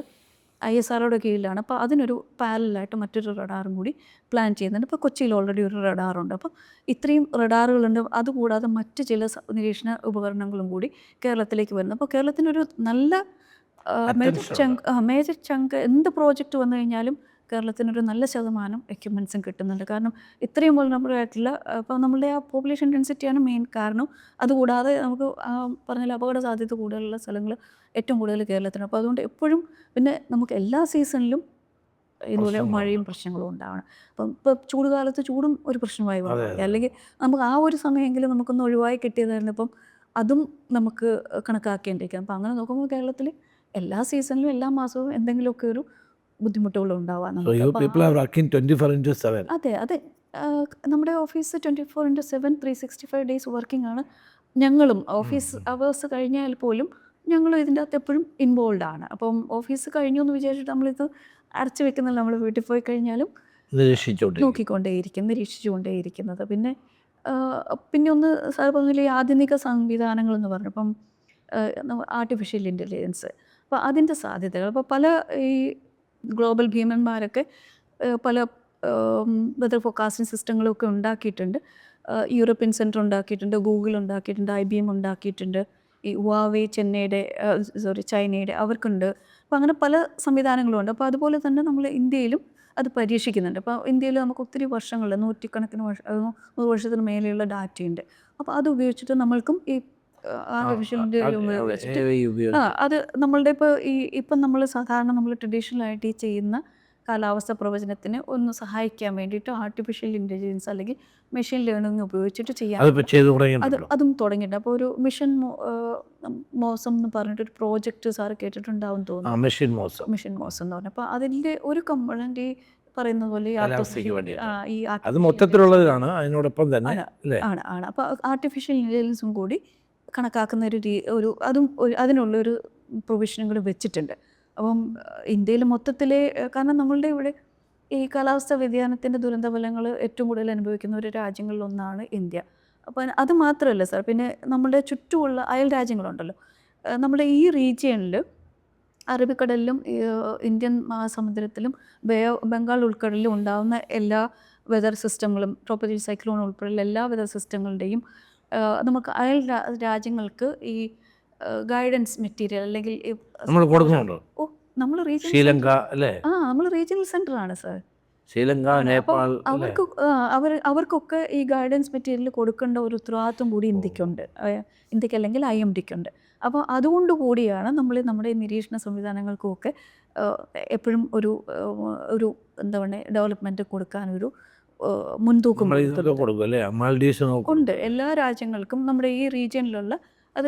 ISROയുടെ കീഴിലാണ്. അപ്പോൾ അതിനൊരു പാരലായിട്ട് മറ്റൊരു റഡാറും കൂടി പ്ലാൻ ചെയ്യുന്നുണ്ട്. ഇപ്പോൾ കൊച്ചിയിൽ ഓൾറെഡി ഒരു റഡാറുണ്ട്. അപ്പോൾ ഇത്രയും റഡാറുകളുണ്ട്. അതുകൂടാതെ മറ്റ് ചില നിരീക്ഷണ ഉപകരണങ്ങളും കൂടി കേരളത്തിലേക്ക് വരുന്നു. അപ്പോൾ കേരളത്തിനൊരു നല്ല മേജർ ചങ്ക് എന്ത് പ്രോജക്റ്റ് വന്നു കഴിഞ്ഞാലും കേരളത്തിനൊരു നല്ല ശതമാനം എക്യുപ്മെൻറ്റ്സും കിട്ടുന്നുണ്ട്. കാരണം ഇത്രയും വൾണറബിളായിട്ടുള്ള ഇപ്പോൾ നമ്മളുടെ ആ പോപ്പുലേഷൻ ഡെൻസിറ്റിയാണ് മെയിൻ കാരണം. അതുകൂടാതെ നമുക്ക് പറഞ്ഞാൽ അപകട സാധ്യത കൂടുതലുള്ള സ്ഥലങ്ങൾ ഏറ്റവും കൂടുതൽ കേരളത്തിലാണ്. അപ്പോൾ അതുകൊണ്ട് എപ്പോഴും പിന്നെ നമുക്ക് എല്ലാ സീസണിലും ഇതുപോലെ മഴയും പ്രശ്നങ്ങളും ഉണ്ടാവണം. അപ്പം ഇപ്പോൾ ചൂട് കാലത്ത് ചൂടും ഒരു പ്രശ്നമായി വന്നു, അല്ലെങ്കിൽ നമുക്ക് ആ ഒരു സമയമെങ്കിലും നമുക്കൊന്ന് ഒഴിവായി കിട്ടിയതായിരുന്നു. ഇപ്പം അതും നമുക്ക് കണക്കാക്കേണ്ടിയിരിക്കാം. അപ്പം അങ്ങനെ നോക്കുമ്പോൾ കേരളത്തിൽ എല്ലാ സീസണിലും എല്ലാ മാസവും എന്തെങ്കിലുമൊക്കെ ഒരു ബുദ്ധിമുട്ടുകളും ഉണ്ടാവാം. അതെ, നമ്മുടെ ഓഫീസ് 24/7 365 ഡേയ്സ് വർക്കിംഗ് ആണ്. ഞങ്ങളും ഓഫീസ് അവേഴ്സ് കഴിഞ്ഞാൽ പോലും ഞങ്ങളും ഇതിൻ്റെ അകത്ത് എപ്പോഴും ഇൻവോൾവ് ആണ്. അപ്പം ഓഫീസ് കഴിഞ്ഞു എന്ന് വിചാരിച്ചിട്ട് നമ്മളിത് അടച്ചു വെക്കുന്നില്ല. നമ്മൾ വീട്ടിൽ പോയി കഴിഞ്ഞാലും നിരീക്ഷിച്ചുകൊണ്ടേയിരിക്കുന്നത്. പിന്നെ ഒന്ന് സാർ പറഞ്ഞില്ലേ, ആധുനിക സംവിധാനങ്ങൾ എന്ന് പറഞ്ഞു. അപ്പം ആർട്ടിഫിഷ്യൽ ഇൻ്റലിജൻസ്, അപ്പോൾ അതിൻ്റെ സാധ്യതകൾ, അപ്പോൾ പല ഈ ഗ്ലോബൽ ഭീമന്മാരൊക്കെ പല വെതർ ഫോർകാസ്റ്റിംഗ് സിസ്റ്റങ്ങളൊക്കെ ഉണ്ടാക്കിയിട്ടുണ്ട്. യൂറോപ്യൻ സെൻറ്റർ ഉണ്ടാക്കിയിട്ടുണ്ട്, ഗൂഗിൾ ഉണ്ടാക്കിയിട്ടുണ്ട്, IBM ഉണ്ടാക്കിയിട്ടുണ്ട്, ഈ ഹുവാവേ ചൈനയുടെ അവർക്കുണ്ട്. അപ്പോൾ അങ്ങനെ പല സംവിധാനങ്ങളുമുണ്ട്. അപ്പോൾ അതുപോലെ തന്നെ നമ്മൾ ഇന്ത്യയിലും അത് പരീക്ഷിക്കുന്നുണ്ട്. അപ്പോൾ ഇന്ത്യയിൽ നമുക്ക് ഒത്തിരി വർഷങ്ങളിൽ 100 വർഷത്തിന് മേലെയുള്ള ഡാറ്റയുണ്ട്. അപ്പോൾ അത് ഉപയോഗിച്ചിട്ട് നമ്മൾക്കും ഈ ആർട്ടിഫിഷ്യൽ ഇൻ്റലിജൻസ് ഉപയോഗിച്ചിട്ട് അത് നമ്മളുടെ ഇപ്പം നമ്മൾ സാധാരണ നമ്മൾ ട്രഡീഷണലായിട്ട് ഈ ചെയ്യുന്ന കാലാവസ്ഥ പ്രവചനത്തിന് ഒന്ന് സഹായിക്കാൻ വേണ്ടിയിട്ട് ആർട്ടിഫിഷ്യൽ ഇൻ്റലിജൻസ് അല്ലെങ്കിൽ മെഷീൻ ലേണിംഗ് ഉപയോഗിച്ചിട്ട് ചെയ്യാൻ അതും തുടങ്ങിയിട്ടുണ്ട്. അപ്പോൾ ഒരു മിഷൻ മോസം എന്ന് പറഞ്ഞിട്ടൊരു പ്രോജക്റ്റ് സാറ് കേട്ടിട്ടുണ്ടാവും തോന്നുന്നു. മിഷൻ മോസം എന്ന് പറഞ്ഞാൽ, അപ്പോൾ അതിൻ്റെ ഒരു കമ്പണൻ്റ് ഈ പറയുന്നത് പോലെ അത് മൊത്തത്തിലുള്ളതാണ്. അതിനോടൊപ്പം തന്നെ ആണ്. അപ്പോൾ ആർട്ടിഫിഷ്യൽ ഇൻ്റലിജൻസും കൂടി കണക്കാക്കുന്ന അതിനുള്ളൊരു പ്രൊവിഷനും കൂടി വെച്ചിട്ടുണ്ട്. അപ്പം ഇന്ത്യയിൽ മൊത്തത്തിൽ, കാരണം നമ്മളുടെ ഇവിടെ ഈ കാലാവസ്ഥാ വ്യതിയാനത്തിൻ്റെ ദുരന്തഫലങ്ങൾ ഏറ്റവും കൂടുതൽ അനുഭവിക്കുന്ന ഒരു രാജ്യങ്ങളിലൊന്നാണ് ഇന്ത്യ. അപ്പോൾ അത് മാത്രമല്ല സാർ, പിന്നെ നമ്മുടെ ചുറ്റുമുള്ള അയൽ രാജ്യങ്ങളുണ്ടല്ലോ, നമ്മുടെ ഈ റീജിയണിൽ അറബിക്കടലിലും ഇന്ത്യൻ മഹാസമുദ്രത്തിലും ബംഗാൾ ഉൾക്കടലിലും ഉണ്ടാകുന്ന എല്ലാ വെതർ സിസ്റ്റങ്ങളും, ട്രോപ്പിക്കൽ സൈക്ലോൺ ഉൾപ്പെടെയുള്ള എല്ലാ വെതർ സിസ്റ്റങ്ങളുടെയും നമുക്ക് അയൽ രാജ്യങ്ങൾക്ക് ഈ ഗൈഡൻസ് മെറ്റീരിയൽ അല്ലെങ്കിൽ നമ്മൾ കൊടുക്കുന്നുണ്ടോ? നമ്മൾ ശ്രീലങ്ക അല്ലേ? നമ്മൾ റീജിയണൽ സെൻ്റർ ആണ് സാർ. ശ്രീലങ്ക, നേപ്പാൾ, അവർക്കൊക്കെ ഈ ഗൈഡൻസ് മെറ്റീരിയൽ കൊടുക്കേണ്ട ഒരു ഉത്തരവാദിത്വം കൂടി ഇന്ത്യക്ക് അല്ലെങ്കിൽ IMDക്കുണ്ട്. അപ്പോൾ അതുകൊണ്ട് കൂടിയാണ് നമ്മൾ നമ്മുടെ നിരീക്ഷണ സംവിധാനങ്ങൾക്കുമൊക്കെ എപ്പോഴും ഒരു എന്താ പറയുക ഡെവലപ്മെൻറ്റ് കൊടുക്കാനൊരു മുൻതൂക്കം കൊടുക്കും അല്ലേ? മാൽഡീവ്സ് ഉണ്ട്. എല്ലാ രാജ്യങ്ങൾക്കും നമ്മുടെ ഈ റീജിയനിലുള്ള അത്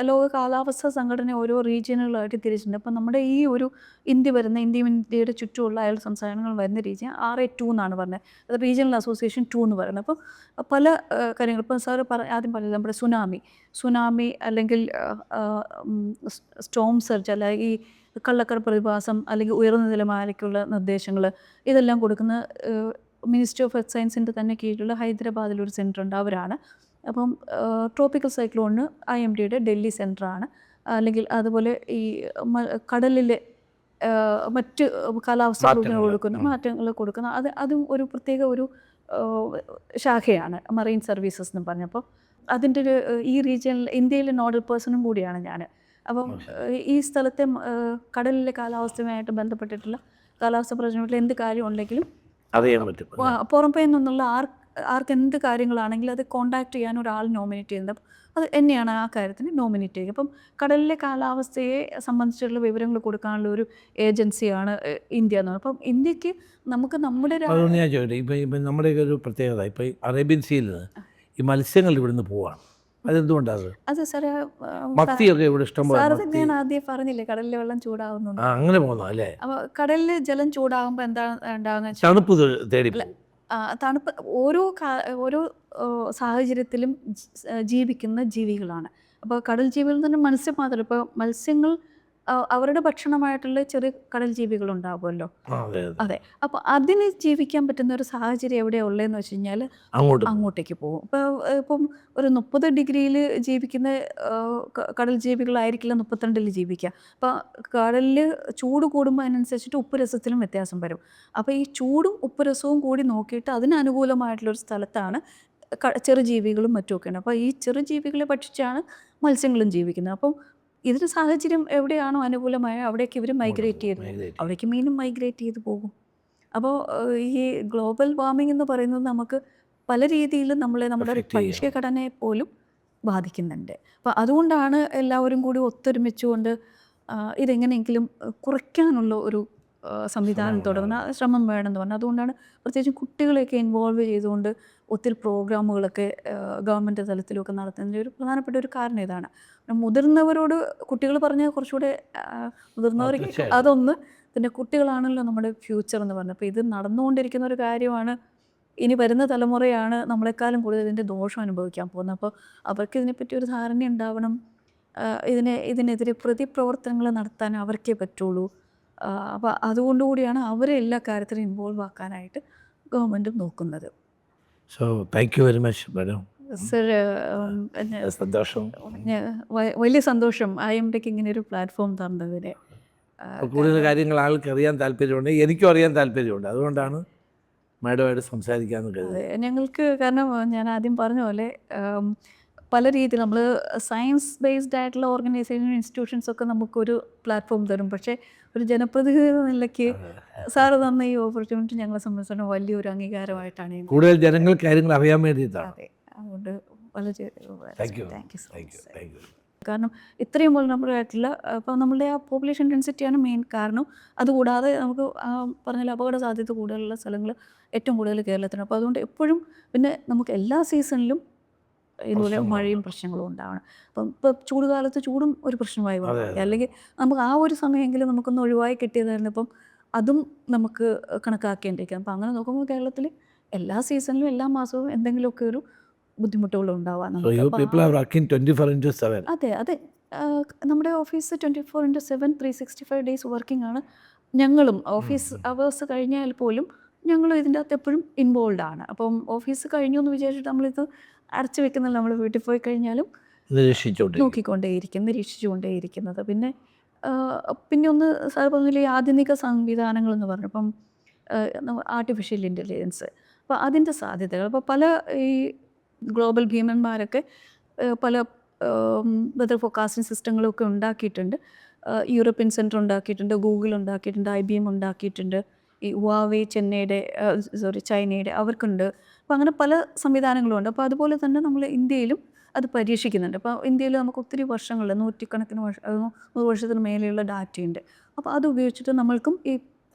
ലോക കാലാവസ്ഥാ സംഘടന ഓരോ റീജിയനുകളായിട്ട് തിരിച്ചിട്ടുണ്ട്. അപ്പം നമ്മുടെ ഈ ഒരു ഇന്ത്യയുടെ ചുറ്റുമുള്ള അയൽ സംസ്ഥാനങ്ങൾ വരുന്ന റീജിയൻ RA2 എന്നാണ് പറഞ്ഞത്. അത് റീജിയണൽ അസോസിയേഷൻ 2 എന്ന് പറയുന്നത്. അപ്പം പല കാര്യങ്ങൾ ഇപ്പം സാറ് ആദ്യം പറഞ്ഞത് നമ്മുടെ സുനാമി അല്ലെങ്കിൽ സ്റ്റോം സർജ് അല്ലെങ്കിൽ ഈ കള്ളക്കടൽ പ്രതിഭാസം അല്ലെങ്കിൽ ഉയർന്ന നിലവാരക്കുള്ള നിർദ്ദേശങ്ങൾ ഇതെല്ലാം കൊടുക്കുന്ന മിനിസ്ട്രി ഓഫ് എർത്ത് സയൻസിൻ്റെ തന്നെ കീഴിലുള്ള ഹൈദരാബാദിലൊരു സെൻറ്റർ ഉണ്ട്, അവരാണ്. അപ്പം ട്രോപ്പിക്കൽ സൈക്ലോണിന് IMDയുടെ ഡൽഹി സെൻറ്ററാണ്. അല്ലെങ്കിൽ അതുപോലെ ഈ കടലിലെ മറ്റ് കാലാവസ്ഥ മാറ്റങ്ങൾ കൊടുക്കുന്ന അതും ഒരു പ്രത്യേക ഒരു ശാഖയാണ് മറൈൻ സർവീസസ് എന്ന് പറഞ്ഞപ്പോൾ അതിൻ്റെ ഒരു ഈ റീജിയനിൽ ഇന്ത്യയിലെ നോഡൽ പേഴ്സണും കൂടിയാണ് ഞാൻ. അപ്പം ഈ സ്ഥലത്തെ കടലിലെ കാലാവസ്ഥയുമായിട്ട് ബന്ധപ്പെട്ടിട്ടുള്ള കാലാവസ്ഥ പ്രശ്നത്തിൽ എന്ത് കാര്യം ഉണ്ടെങ്കിലും അറിയാൻ പറ്റും. പുറമേ നിന്നുള്ള ആർക്ക് എന്ത് കാര്യങ്ങളാണെങ്കിലും അത് കോണ്ടാക്ട് ചെയ്യാൻ ഒരാൾ നോമിനേറ്റ് ചെയ്യുന്നത്. അത് എന്നെയാണ് ആ കാര്യത്തിന് നോമിനേറ്റ് ചെയ്യുക. അപ്പം കടലിലെ കാലാവസ്ഥയെ സംബന്ധിച്ചുള്ള വിവരങ്ങൾ കൊടുക്കാനുള്ള ഒരു ഏജൻസിയാണ് ഇന്ത്യ എന്ന് പറയുന്നത്. അപ്പം ഇന്ത്യക്ക് നമുക്ക് നമ്മുടെ ഞാൻ ചോദിക്കട്ടെ, ഇപ്പം നമ്മുടെയൊക്കെ ഒരു പ്രത്യേകത ഇപ്പം ഈ അറേബ്യൻ സീയിൽ ഈ മത്സ്യങ്ങൾ ഇവിടുന്ന് പോവാണ്. അതെന്തുകൊണ്ടാണ്? അത് സാറേ മത്തിയൊക്കെ ഇവിടെ ഇഷ്ടംപോലെ. ഞാൻ ആദ്യം പറഞ്ഞില്ലേ കടലിലെ വെള്ളം ചൂടാവുന്നുണ്ട്. അങ്ങനെ പോകുന്നു അല്ലേ? അപ്പോൾ കടലിലെ ജലം ചൂടാകുമ്പോൾ എന്താണ് ഉണ്ടാകുന്ന തണുപ്പ് തേടി തണുപ്പ് ഓരോ സാഹചര്യത്തിലും ജീവിക്കുന്ന ജീവികളാണ്. അപ്പോൾ കടൽ ജീവികൾ തന്നെ മത്സ്യം മാത്രമല്ല, ഇപ്പോൾ മത്സ്യങ്ങൾ അവരുടെ ഭക്ഷണമായിട്ടുള്ള ചെറിയ കടൽ ജീവികളുണ്ടാകുമല്ലോ. അതെ. അപ്പോൾ അതിന് ജീവിക്കാൻ പറ്റുന്ന ഒരു സാഹചര്യം എവിടെയാണ് ഉള്ളതെന്ന് വെച്ച് കഴിഞ്ഞാൽ അങ്ങോട്ടേക്ക് പോകും. ഇപ്പം ഒരു 30 ഡിഗ്രിയിൽ ജീവിക്കുന്ന കടൽ ജീവികളായിരിക്കില്ല 32 ജീവിക്കുക. അപ്പോൾ കടലിൽ ചൂട് കൂടുമ്പോൾ അതിനനുസരിച്ചിട്ട് ഉപ്പ് രസത്തിലും വ്യത്യാസം വരും. അപ്പോൾ ഈ ചൂടും ഉപ്പ് രസവും കൂടി നോക്കിയിട്ട് അതിന് അനുകൂലമായിട്ടുള്ളൊരു സ്ഥലത്താണ് ചെറുജീവികളും മറ്റുമൊക്കെയാണ്. അപ്പോൾ ഈ ചെറുജീവികളെ ഭക്ഷിച്ചാണ് മത്സ്യങ്ങളും ജീവിക്കുന്നത്. അപ്പം ഇതിന് സാഹചര്യം എവിടെയാണോ അനുകൂലമായ അവിടേക്ക് ഇവർ മൈഗ്രേറ്റ് ചെയ്ത് അവിടേക്ക് മീനും മൈഗ്രേറ്റ് ചെയ്ത് പോകും. അപ്പോൾ ഈ ഗ്ലോബൽ വാർമിംഗ് എന്ന് പറയുന്നത് നമുക്ക് പല രീതിയിലും നമ്മുടെ ഭക്ഷ്യഘടനയെ പോലും ബാധിക്കുന്നുണ്ട്. അപ്പോൾ അതുകൊണ്ടാണ് എല്ലാവരും കൂടി ഒത്തൊരുമിച്ചുകൊണ്ട് ഇതെങ്ങനെയെങ്കിലും കുറയ്ക്കാനുള്ള ഒരു സംവിധാനം തുടങ്ങുന്ന ശ്രമം വേണമെന്ന് പറഞ്ഞു. അതുകൊണ്ടാണ് പ്രത്യേകിച്ചും കുട്ടികളെയൊക്കെ ഇൻവോൾവ് ചെയ്തുകൊണ്ട് ഒത്തിരി പ്രോഗ്രാമുകളൊക്കെ ഗവൺമെൻറ് തലത്തിലൊക്കെ നടത്തുന്നതിൻ്റെ ഒരു പ്രധാനപ്പെട്ട ഒരു കാരണം ഇതാണ്. മുതിർന്നവരോട് കുട്ടികൾ പറഞ്ഞാൽ കുറച്ചുകൂടെ മുതിർന്നവർക്ക് അതൊന്ന്, പിന്നെ കുട്ടികളാണല്ലോ നമ്മുടെ ഫ്യൂച്ചർ എന്ന് പറഞ്ഞത്. അപ്പോൾ ഇത് നടന്നുകൊണ്ടിരിക്കുന്ന ഒരു കാര്യമാണ്. ഇനി വരുന്ന തലമുറയാണ് നമ്മളെക്കാളും കൂടുതൽ ഇതിൻ്റെ ദോഷം അനുഭവിക്കാൻ പോകുന്നത്. അപ്പോൾ അവർക്ക് ഇതിനെപ്പറ്റി ഒരു ധാരണ ഉണ്ടാവണം. ഇതിനെതിരെ പ്രതിപ്രവർത്തനങ്ങൾ നടത്താൻ അവർക്കേ പറ്റുള്ളൂ. അപ്പോൾ അതുകൊണ്ടുകൂടിയാണ് അവരെ എല്ലാ കാര്യത്തിലും ഇൻവോൾവ് ആക്കാനായിട്ട് ഗവൺമെൻറ്റും നോക്കുന്നത്. So thank you very much madam. Sir, സന്തോഷം, വലിയ സന്തോഷം IMDക്ക് ഇങ്ങനെ ഒരു പ്ലാറ്റ്ഫോം തന്നതിന്. കൂടുതൽ കാര്യങ്ങൾ ആൾക്ക് അറിയാൻ താല്പര്യമുണ്ട്, എനിക്കും അറിയാൻ താല്പര്യമുണ്ട്. അതുകൊണ്ടാണ് മാഡമായിട്ട് സംസാരിക്കാമെന്ന് കരുതുന്നത്. ഞങ്ങൾക്ക് കാരണം ഞാൻ ആദ്യം പറഞ്ഞ പോലെ പല രീതിയിൽ നമ്മൾ സയൻസ് ബേസ്ഡ് ആയിട്ടുള്ള ഓർഗനൈസേഷൻ ഇൻസ്റ്റിറ്റ്യൂഷൻസൊക്കെ നമുക്കൊരു പ്ലാറ്റ്ഫോം തരും. പക്ഷേ ഒരു ജനപ്രതിനിധി എന്ന നിലയ്ക്ക് സാറ് തന്ന ഈ ഓപ്പർച്യൂണിറ്റി ഞങ്ങളെ സംബന്ധിച്ചിടത്തോളം വലിയൊരു അംഗീകാരമായിട്ടാണ്. കൂടുതൽ ജനങ്ങൾ കാര്യങ്ങൾ അറിയാൻ വേണ്ടിയിട്ടാണ്. അതെ, അതുകൊണ്ട് വളരെ താങ്ക് യു. കാരണം ഇത്രയും vulnerable അപ്പോൾ നമ്മളുടെ ആ പോപ്പുലേഷൻ ഡെൻസിറ്റിയാണ് മെയിൻ കാരണം. അതുകൂടാതെ നമുക്ക് പറഞ്ഞാൽ അപകട സാധ്യത കൂടുതലുള്ള സ്ഥലങ്ങൾ ഏറ്റവും കൂടുതൽ കേരളത്തിലാണ്. അപ്പോൾ അതുകൊണ്ട് എപ്പോഴും പിന്നെ നമുക്ക് എല്ലാ സീസണിലും ഇതുപോലെ മഴയും പ്രശ്നങ്ങളും ഉണ്ടാവണം. അപ്പം ഇപ്പോൾ ചൂടുകാലത്ത് ചൂടും ഒരു പ്രശ്നമായി വന്നു, അല്ലെങ്കിൽ നമുക്ക് ആ ഒരു സമയമെങ്കിലും നമുക്കൊന്ന് ഒഴിവായി കിട്ടിയതായിരുന്നു. അപ്പം അതും നമുക്ക് കണക്കാക്കേണ്ടിയിരിക്കാം. അപ്പം അങ്ങനെ നോക്കുമ്പോൾ കേരളത്തിൽ എല്ലാ സീസണിലും എല്ലാ മാസവും എന്തെങ്കിലുമൊക്കെ ഒരു ബുദ്ധിമുട്ടുകൾ ഉണ്ടാവാൻ. അതെ അതെ, നമ്മുടെ ഓഫീസ് 24/7 365 ഡേയ്സ് വർക്കിംഗ് ആണ്. ഞങ്ങളും ഓഫീസ് അവേഴ്സ് കഴിഞ്ഞാൽ പോലും ഞങ്ങളും ഇതിൻ്റെ അകത്ത് എപ്പോഴും ഇൻവോൾവ് ആണ്. അപ്പം ഓഫീസ് കഴിഞ്ഞു എന്ന് വിചാരിച്ചിട്ട് നമ്മളിത് അടച്ചു വെക്കുന്നില്ല. നമ്മൾ വീട്ടിൽ പോയി കഴിഞ്ഞാലും നോക്കിക്കൊണ്ടേയിരിക്കും, നിരീക്ഷിച്ചുകൊണ്ടേയിരിക്കുന്നത്. പിന്നെ ഒന്ന് സാർ പറഞ്ഞില്ലേ ആധുനിക സംവിധാനങ്ങൾ എന്ന് പറഞ്ഞപ്പം ആർട്ടിഫിഷ്യൽ ഇൻ്റലിജൻസ്, അപ്പോൾ അതിൻ്റെ സാധ്യതകൾ. അപ്പോൾ പല ഈ ഗ്ലോബൽ ഭീമന്മാരൊക്കെ പല വെതർ ഫോർകാസ്റ്റിംഗ് സിസ്റ്റങ്ങളൊക്കെ ഉണ്ടാക്കിയിട്ടുണ്ട്. യൂറോപ്യൻ സെൻറ്റർ ഉണ്ടാക്കിയിട്ടുണ്ട്, ഗൂഗിൾ ഉണ്ടാക്കിയിട്ടുണ്ട്, IBM ഉണ്ടാക്കിയിട്ടുണ്ട്, ഈ ഹുവാവേ ചൈനയുടെ അവർക്കുണ്ട്. അപ്പോൾ അങ്ങനെ പല സംവിധാനങ്ങളുമുണ്ട്. അപ്പോൾ അതുപോലെ തന്നെ നമ്മൾ ഇന്ത്യയിലും അത് പരീക്ഷിക്കുന്നുണ്ട്. അപ്പോൾ ഇന്ത്യയിൽ നമുക്ക് ഒത്തിരി വർഷങ്ങൾ 100 കണക്കിന് 100 വർഷത്തിന് മേലെയുള്ള ഡാറ്റയുണ്ട്. അപ്പോൾ അത് ഉപയോഗിച്ചിട്ട് നമ്മൾക്കും ഈ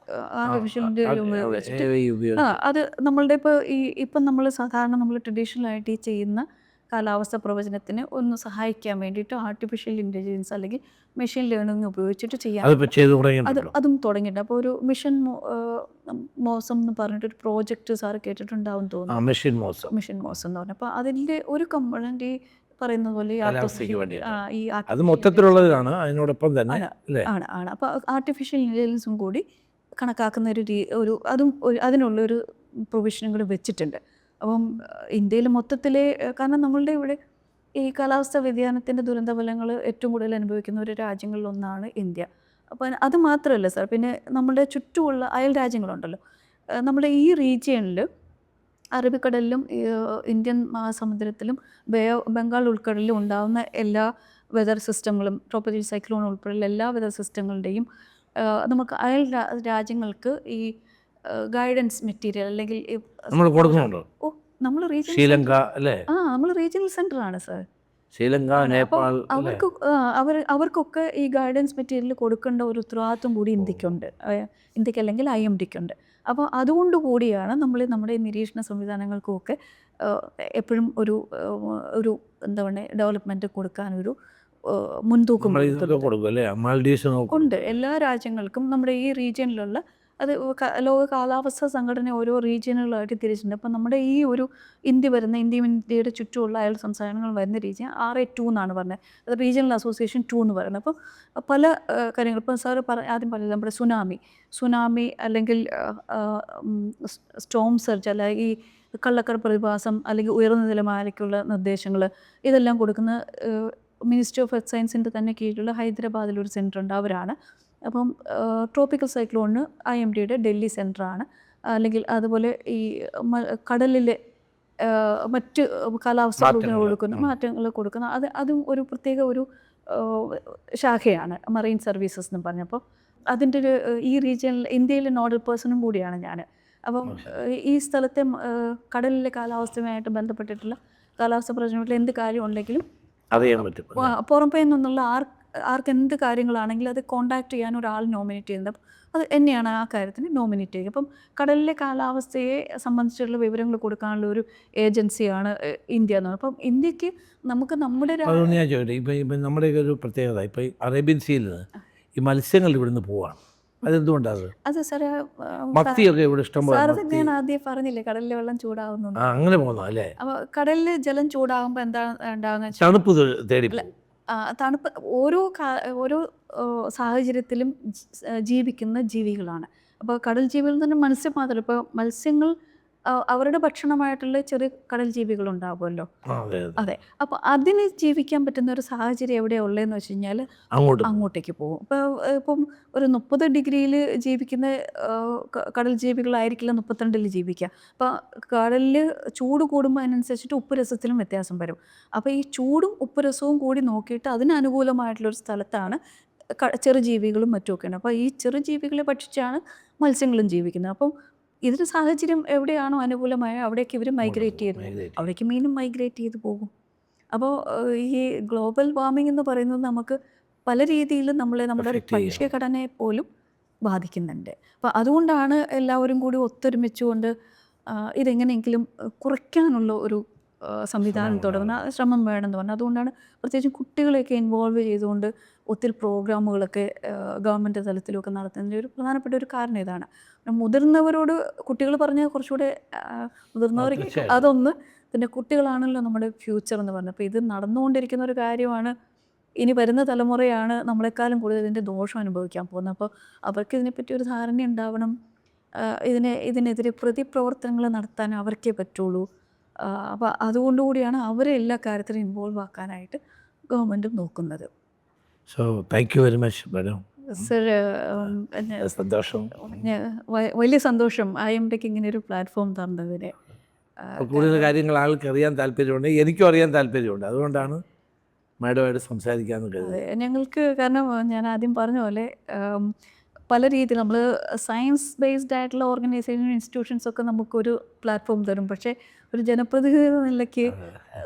ആർട്ടിഫിഷ്യൽ ഇൻ്റലിജൻസ് ഉപയോഗിച്ചിട്ട് ഉപയോഗിച്ച് അത് നമ്മളുടെ ഇപ്പം നമ്മൾ സാധാരണ നമ്മൾ ട്രഡീഷണലായിട്ട് ഈ ചെയ്യുന്ന കാലാവസ്ഥ പ്രവചനത്തിന് ഒന്ന് സഹായിക്കാൻ വേണ്ടിയിട്ട് ആർട്ടിഫിഷ്യൽ ഇൻ്റലിജൻസ് അല്ലെങ്കിൽ മെഷീൻ ലേണിംഗ് ഉപയോഗിച്ചിട്ട് ചെയ്യാൻ അതിപ്പോൾ ചെയ്തു അത് തുടങ്ങിയിട്ടുണ്ടല്ലോ. അതും തുടങ്ങിയിട്ടുണ്ട്. അപ്പോൾ ഒരു മിഷൻ മോസം എന്ന് പറഞ്ഞിട്ടൊരു പ്രോജക്റ്റ് സാറ് കേട്ടിട്ടുണ്ടാവും തോന്നുന്നു. മെഷീൻ മോസം മിഷൻ മോസം എന്ന് പറഞ്ഞാൽ അപ്പോൾ അതിൻ്റെ ഒരു കമ്പണൻ്റ് ഈ പറയുന്നത് പോലെ ഈ കാലാവസ്ഥയ്ക്ക് വേണ്ടിയിട്ട്. ഈ അത് മൊത്തത്തിലുള്ളതാണ്. അതിനോടൊപ്പം തന്നെ അല്ലേ? ആണ് അപ്പോൾ ആർട്ടിഫിഷ്യൽ ഇൻ്റലിജൻസും കൂടി കണക്കാക്കുന്ന ഒരു അതും അതിനുള്ളൊരു പ്രൊവിഷനും കൂടി വെച്ചിട്ടുണ്ട്. അപ്പം ഇന്ത്യയിൽ മൊത്തത്തിലെ കാരണം നമ്മളുടെ ഇവിടെ ഈ കാലാവസ്ഥാ വ്യതിയാനത്തിൻ്റെ ദുരന്തഫലങ്ങൾ ഏറ്റവും കൂടുതൽ അനുഭവിക്കുന്ന ഒരു രാജ്യങ്ങളിലൊന്നാണ് ഇന്ത്യ. അപ്പോൾ അത് മാത്രമല്ല സാർ, പിന്നെ നമ്മുടെ ചുറ്റുമുള്ള അയൽ രാജ്യങ്ങളുണ്ടല്ലോ. നമ്മുടെ ഈ റീജിയനിൽ അറബിക്കടലിലും ഇന്ത്യൻ മഹാസമുദ്രത്തിലും ബംഗാൾ ഉൾക്കടലിലും ഉണ്ടാകുന്ന എല്ലാ വെതർ സിസ്റ്റങ്ങളും ട്രോപ്പിക്കൽ സൈക്ലോൺ ഉൾപ്പെടെയുള്ള എല്ലാ വെതർ സിസ്റ്റങ്ങളുടെയും നമുക്ക് അയൽ രാജ്യങ്ങൾക്ക് ഈ ഗൈഡൻസ് മെറ്റീരിയൽ അല്ലെങ്കിൽ നമ്മൾ കൊടുക്കുന്നുണ്ടോ? നമ്മൾ ശ്രീലങ്ക അല്ലേ? നമ്മൾ റീജിയണൽ സെൻ്റർ ആണ് സാർ. ശ്രീലങ്ക, നേപ്പാൾ അവർക്കൊക്കെ ഈ ഗൈഡൻസ് മെറ്റീരിയൽ കൊടുക്കേണ്ട ഒരു ഉത്തരവാദിത്വം കൂടി ഇന്ത്യക്കുണ്ട്, ഇന്ത്യക്ക് അല്ലെങ്കിൽ IMDക്കുണ്ട്. അപ്പോൾ അതുകൊണ്ട് കൂടിയാണ് നമ്മുടെ നിരീക്ഷണ സംവിധാനങ്ങൾക്കുമൊക്കെ എപ്പോഴും ഒരു എന്താ പറയുക ഡെവലപ്മെൻറ്റ് കൊടുക്കാനൊരു മുൻതൂക്കം ഉണ്ട് എല്ലാ രാജ്യങ്ങൾക്കും. നമ്മുടെ ഈ റീജിയനിലുള്ള അത് ലോക കാലാവസ്ഥാ സംഘടന ഓരോ റീജിയനുകളായിട്ട് തിരിച്ചിട്ടുണ്ട്. അപ്പം നമ്മുടെ ഈ ഒരു ഇന്ത്യയുടെ ചുറ്റുമുള്ള അയൽ സംസ്ഥാനങ്ങൾ വരുന്ന റീജിയൻ RA2 എന്നാണ് പറഞ്ഞത്. അത് റീജിയണൽ അസോസിയേഷൻ 2 എന്ന് പറയുന്നത്. അപ്പം പല കാര്യങ്ങൾ ഇപ്പം സാറ് ആദ്യം പറഞ്ഞത് നമ്മുടെ സുനാമി അല്ലെങ്കിൽ സ്റ്റോം സർജ് അല്ലെങ്കിൽ ഈ കള്ളക്കടൽ പ്രതിഭാസം അല്ലെങ്കിൽ ഉയർന്ന നിലവാരക്കുള്ള നിർദ്ദേശങ്ങൾ ഇതെല്ലാം കൊടുക്കുന്ന മിനിസ്ട്രി ഓഫ് എർത്ത് സയൻസിൻ്റെ തന്നെ കീഴിലുള്ള ഹൈദരാബാദിലൊരു സെൻറ്റർ ഉണ്ട്, അവരാണ്. അപ്പം ട്രോപ്പിക്കൽ സൈക്ലോണിന് IMDയുടെ ഡൽഹി സെൻറ്ററാണ്. അല്ലെങ്കിൽ അതുപോലെ ഈ കടലിലെ മറ്റ് കാലാവസ്ഥ മാറ്റങ്ങൾ കൊടുക്കുന്ന അതും ഒരു പ്രത്യേക ഒരു ശാഖയാണ് മറൈൻ സർവീസസ് എന്ന് പറഞ്ഞപ്പോൾ അതിൻ്റെ ഒരു ഈ റീജിയനിൽ ഇന്ത്യയിലെ നോഡൽ പേഴ്സണും കൂടിയാണ് ഞാൻ. അപ്പം ഈ സ്ഥലത്തെ കടലിലെ കാലാവസ്ഥയുമായിട്ട് ബന്ധപ്പെട്ടിട്ടുള്ള കാലാവസ്ഥ പ്രവചനത്തിൽ എന്ത് കാര്യം ഉണ്ടെങ്കിലും അറിയാൻ പറ്റും. പുറമേ നിന്നുള്ള ആർക്ക് എന്ത് കാര്യങ്ങളാണെങ്കിലും അത് കോണ്ടാക്ട് ചെയ്യാൻ ഒരാൾ നോമിനേറ്റ് ചെയ്യുന്നത്. അത് എന്നെയാണ് ആ കാര്യത്തിന് നോമിനേറ്റ് ചെയ്യുക. അപ്പം കടലിലെ കാലാവസ്ഥയെ സംബന്ധിച്ചുള്ള വിവരങ്ങൾ കൊടുക്കാനുള്ള ഒരു ഏജൻസിയാണ് ഇന്ത്യ എന്ന് പറയുന്നത്. അപ്പം ഇന്ത്യക്ക് നമുക്ക് നമ്മുടെ അതൊന്നും ഞാൻ ചോദിക്കട്ടെ, ഇപ്പം നമ്മുടെയൊക്കെ ഒരു പ്രത്യേകത ഇപ്പം ഈ അറേബ്യൻ സീയിൽ ഈ മത്സ്യങ്ങൾ ഇവിടുന്ന് പോവാണ്. അതെന്തുകൊണ്ടാണ്? അത് സാറേ മത്തിയൊക്കെ ഇവിടെ ഇഷ്ടംപോലെ. ഞാൻ ആദ്യം പറഞ്ഞില്ലേ കടലിലെ വെള്ളം ചൂടാവുന്നുണ്ട്. അങ്ങനെ പോകുന്നു അല്ലേ? അപ്പോൾ കടലിൽ ജലം ചൂടാകുമ്പോൾ എന്താ ഉണ്ടാകുന്ന തണുപ്പ് തേടി തണുപ്പ് ഓരോ സാഹചര്യത്തിലും ജീവിക്കുന്ന ജീവികളാണ്. അപ്പോൾ കടൽ ജീവികൾ തന്നെ മത്സ്യം മാത്രമല്ല, ഇപ്പോൾ മത്സ്യങ്ങൾ അവരുടെ ഭക്ഷണമായിട്ടുള്ള ചെറിയ കടൽ ജീവികളുണ്ടാവുമല്ലോ. അതെ, അപ്പോൾ അതിന് ജീവിക്കാൻ പറ്റുന്ന ഒരു സാഹചര്യം എവിടെയാണ് ഉള്ളതെന്ന് വെച്ച് കഴിഞ്ഞാൽ അങ്ങോട്ടേക്ക് പോകും. ഇപ്പം ഒരു 30 ഡിഗ്രിയിൽ ജീവിക്കുന്ന കടൽ ജീവികളായിരിക്കില്ല 32 ജീവിക്കുക. അപ്പോൾ കടലിൽ ചൂട് കൂടുമ്പോൾ അതിനനുസരിച്ചിട്ട് ഉപ്പുരസത്തിലും വ്യത്യാസം വരും. അപ്പോൾ ഈ ചൂടും ഉപ്പുരസവും കൂടി നോക്കിയിട്ട് അതിനനുകൂലമായിട്ടുള്ളൊരു സ്ഥലത്താണ് ചെറുജീവികളും മറ്റുമൊക്കെയാണ്. അപ്പോൾ ഈ ചെറുജീവികളെ ഭക്ഷിച്ചാണ് മത്സ്യങ്ങളും ജീവിക്കുന്നത്. അപ്പം ഇതിൻ്റെ സാഹചര്യം എവിടെയാണോ അനുകൂലമായ അവിടേക്ക് ഇവർ മൈഗ്രേറ്റ് ചെയ്ത് അവിടേക്ക് മീനും മൈഗ്രേറ്റ് ചെയ്ത് പോകും. അപ്പോൾ ഈ ഗ്ലോബൽ വാർമിംഗ് എന്ന് പറയുന്നത് നമുക്ക് പല രീതിയിലും നമ്മുടെ ഭക്ഷ്യഘടനയെ പോലും ബാധിക്കുന്നുണ്ട്. അപ്പോൾ അതുകൊണ്ടാണ് എല്ലാവരും കൂടി ഒത്തൊരുമിച്ചുകൊണ്ട് ഇതെങ്ങനെയെങ്കിലും കുറയ്ക്കാനുള്ള ഒരു സംവിധാനം തുടങ്ങുന്ന ശ്രമം വേണമെന്ന് പറഞ്ഞു. അതുകൊണ്ടാണ് പ്രത്യേകിച്ചും കുട്ടികളെയൊക്കെ ഇൻവോൾവ് ചെയ്തുകൊണ്ട് ഒത്തിരി പ്രോഗ്രാമുകളൊക്കെ ഗവൺമെൻറ് തലത്തിലൊക്കെ നടത്തുന്നതിൻ്റെ ഒരു പ്രധാനപ്പെട്ട ഒരു കാരണം ഇതാണ്. മുതിർന്നവരോട് കുട്ടികൾ പറഞ്ഞാൽ കുറച്ചുകൂടെ മുതിർന്നവർക്ക് അതൊന്ന്, പിന്നെ കുട്ടികളാണല്ലോ നമ്മുടെ ഫ്യൂച്ചർ എന്ന് പറഞ്ഞത്. അപ്പോൾ ഇത് നടന്നുകൊണ്ടിരിക്കുന്ന ഒരു കാര്യമാണ്. ഇനി വരുന്ന തലമുറയാണ് നമ്മളെക്കാളും കൂടുതൽ ഇതിൻ്റെ ദോഷം അനുഭവിക്കാൻ പോകുന്നത്. അപ്പോൾ അവർക്ക് ഇതിനെപ്പറ്റി ഒരു ധാരണ ഉണ്ടാവണം. ഇതിനെതിരെ പ്രതിപ്രവർത്തനങ്ങൾ നടത്താൻ അവർക്കേ പറ്റുള്ളൂ. അപ്പോൾ അതുകൊണ്ടുകൂടിയാണ് അവരെ എല്ലാ കാര്യത്തിലും ഇൻവോൾവ് ആക്കാനായിട്ട് ഗവൺമെൻറ്റും നോക്കുന്നത്. So thank you very much madam. Sir, സന്തോഷം, വലിയ സന്തോഷം IMDക്ക് ഇങ്ങനെ ഒരു പ്ലാറ്റ്ഫോം തന്നതിന്. കൂടുതൽ കാര്യങ്ങൾ ആൾക്ക് അറിയാൻ താല്പര്യമുണ്ട്, എനിക്കും അറിയാൻ താല്പര്യമുണ്ട്. അതുകൊണ്ടാണ് മാഡമായിട്ട് സംസാരിക്കാമെന്ന് കരുതുന്നത്. ഞങ്ങൾക്ക് കാരണം ഞാൻ ആദ്യം പറഞ്ഞ പോലെ പല രീതിയിൽ നമ്മൾ സയൻസ് ബേസ്ഡ് ആയിട്ടുള്ള ഓർഗനൈസേഷൻ ഇൻസ്റ്റിറ്റ്യൂഷൻസൊക്കെ നമുക്കൊരു പ്ലാറ്റ്ഫോം തരും. പക്ഷേ ഒരു ജനപ്രതിനിധി നിലയ്ക്ക്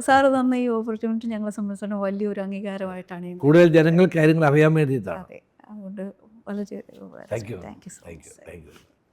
സാറ് തന്ന ഈ ഓപ്പർച്യൂണിറ്റി ഞങ്ങളെ സംബന്ധിച്ചിടത്തോളം വലിയൊരു അംഗീകാരമായിട്ടാണ്. കൂടുതൽ ജനങ്ങൾക്ക് കാര്യങ്ങൾ അറിയാൻ വേണ്ടിയിട്ടാണ്. അതെ, അതുകൊണ്ട് വളരെ thank you thank you so thank you much. Thank you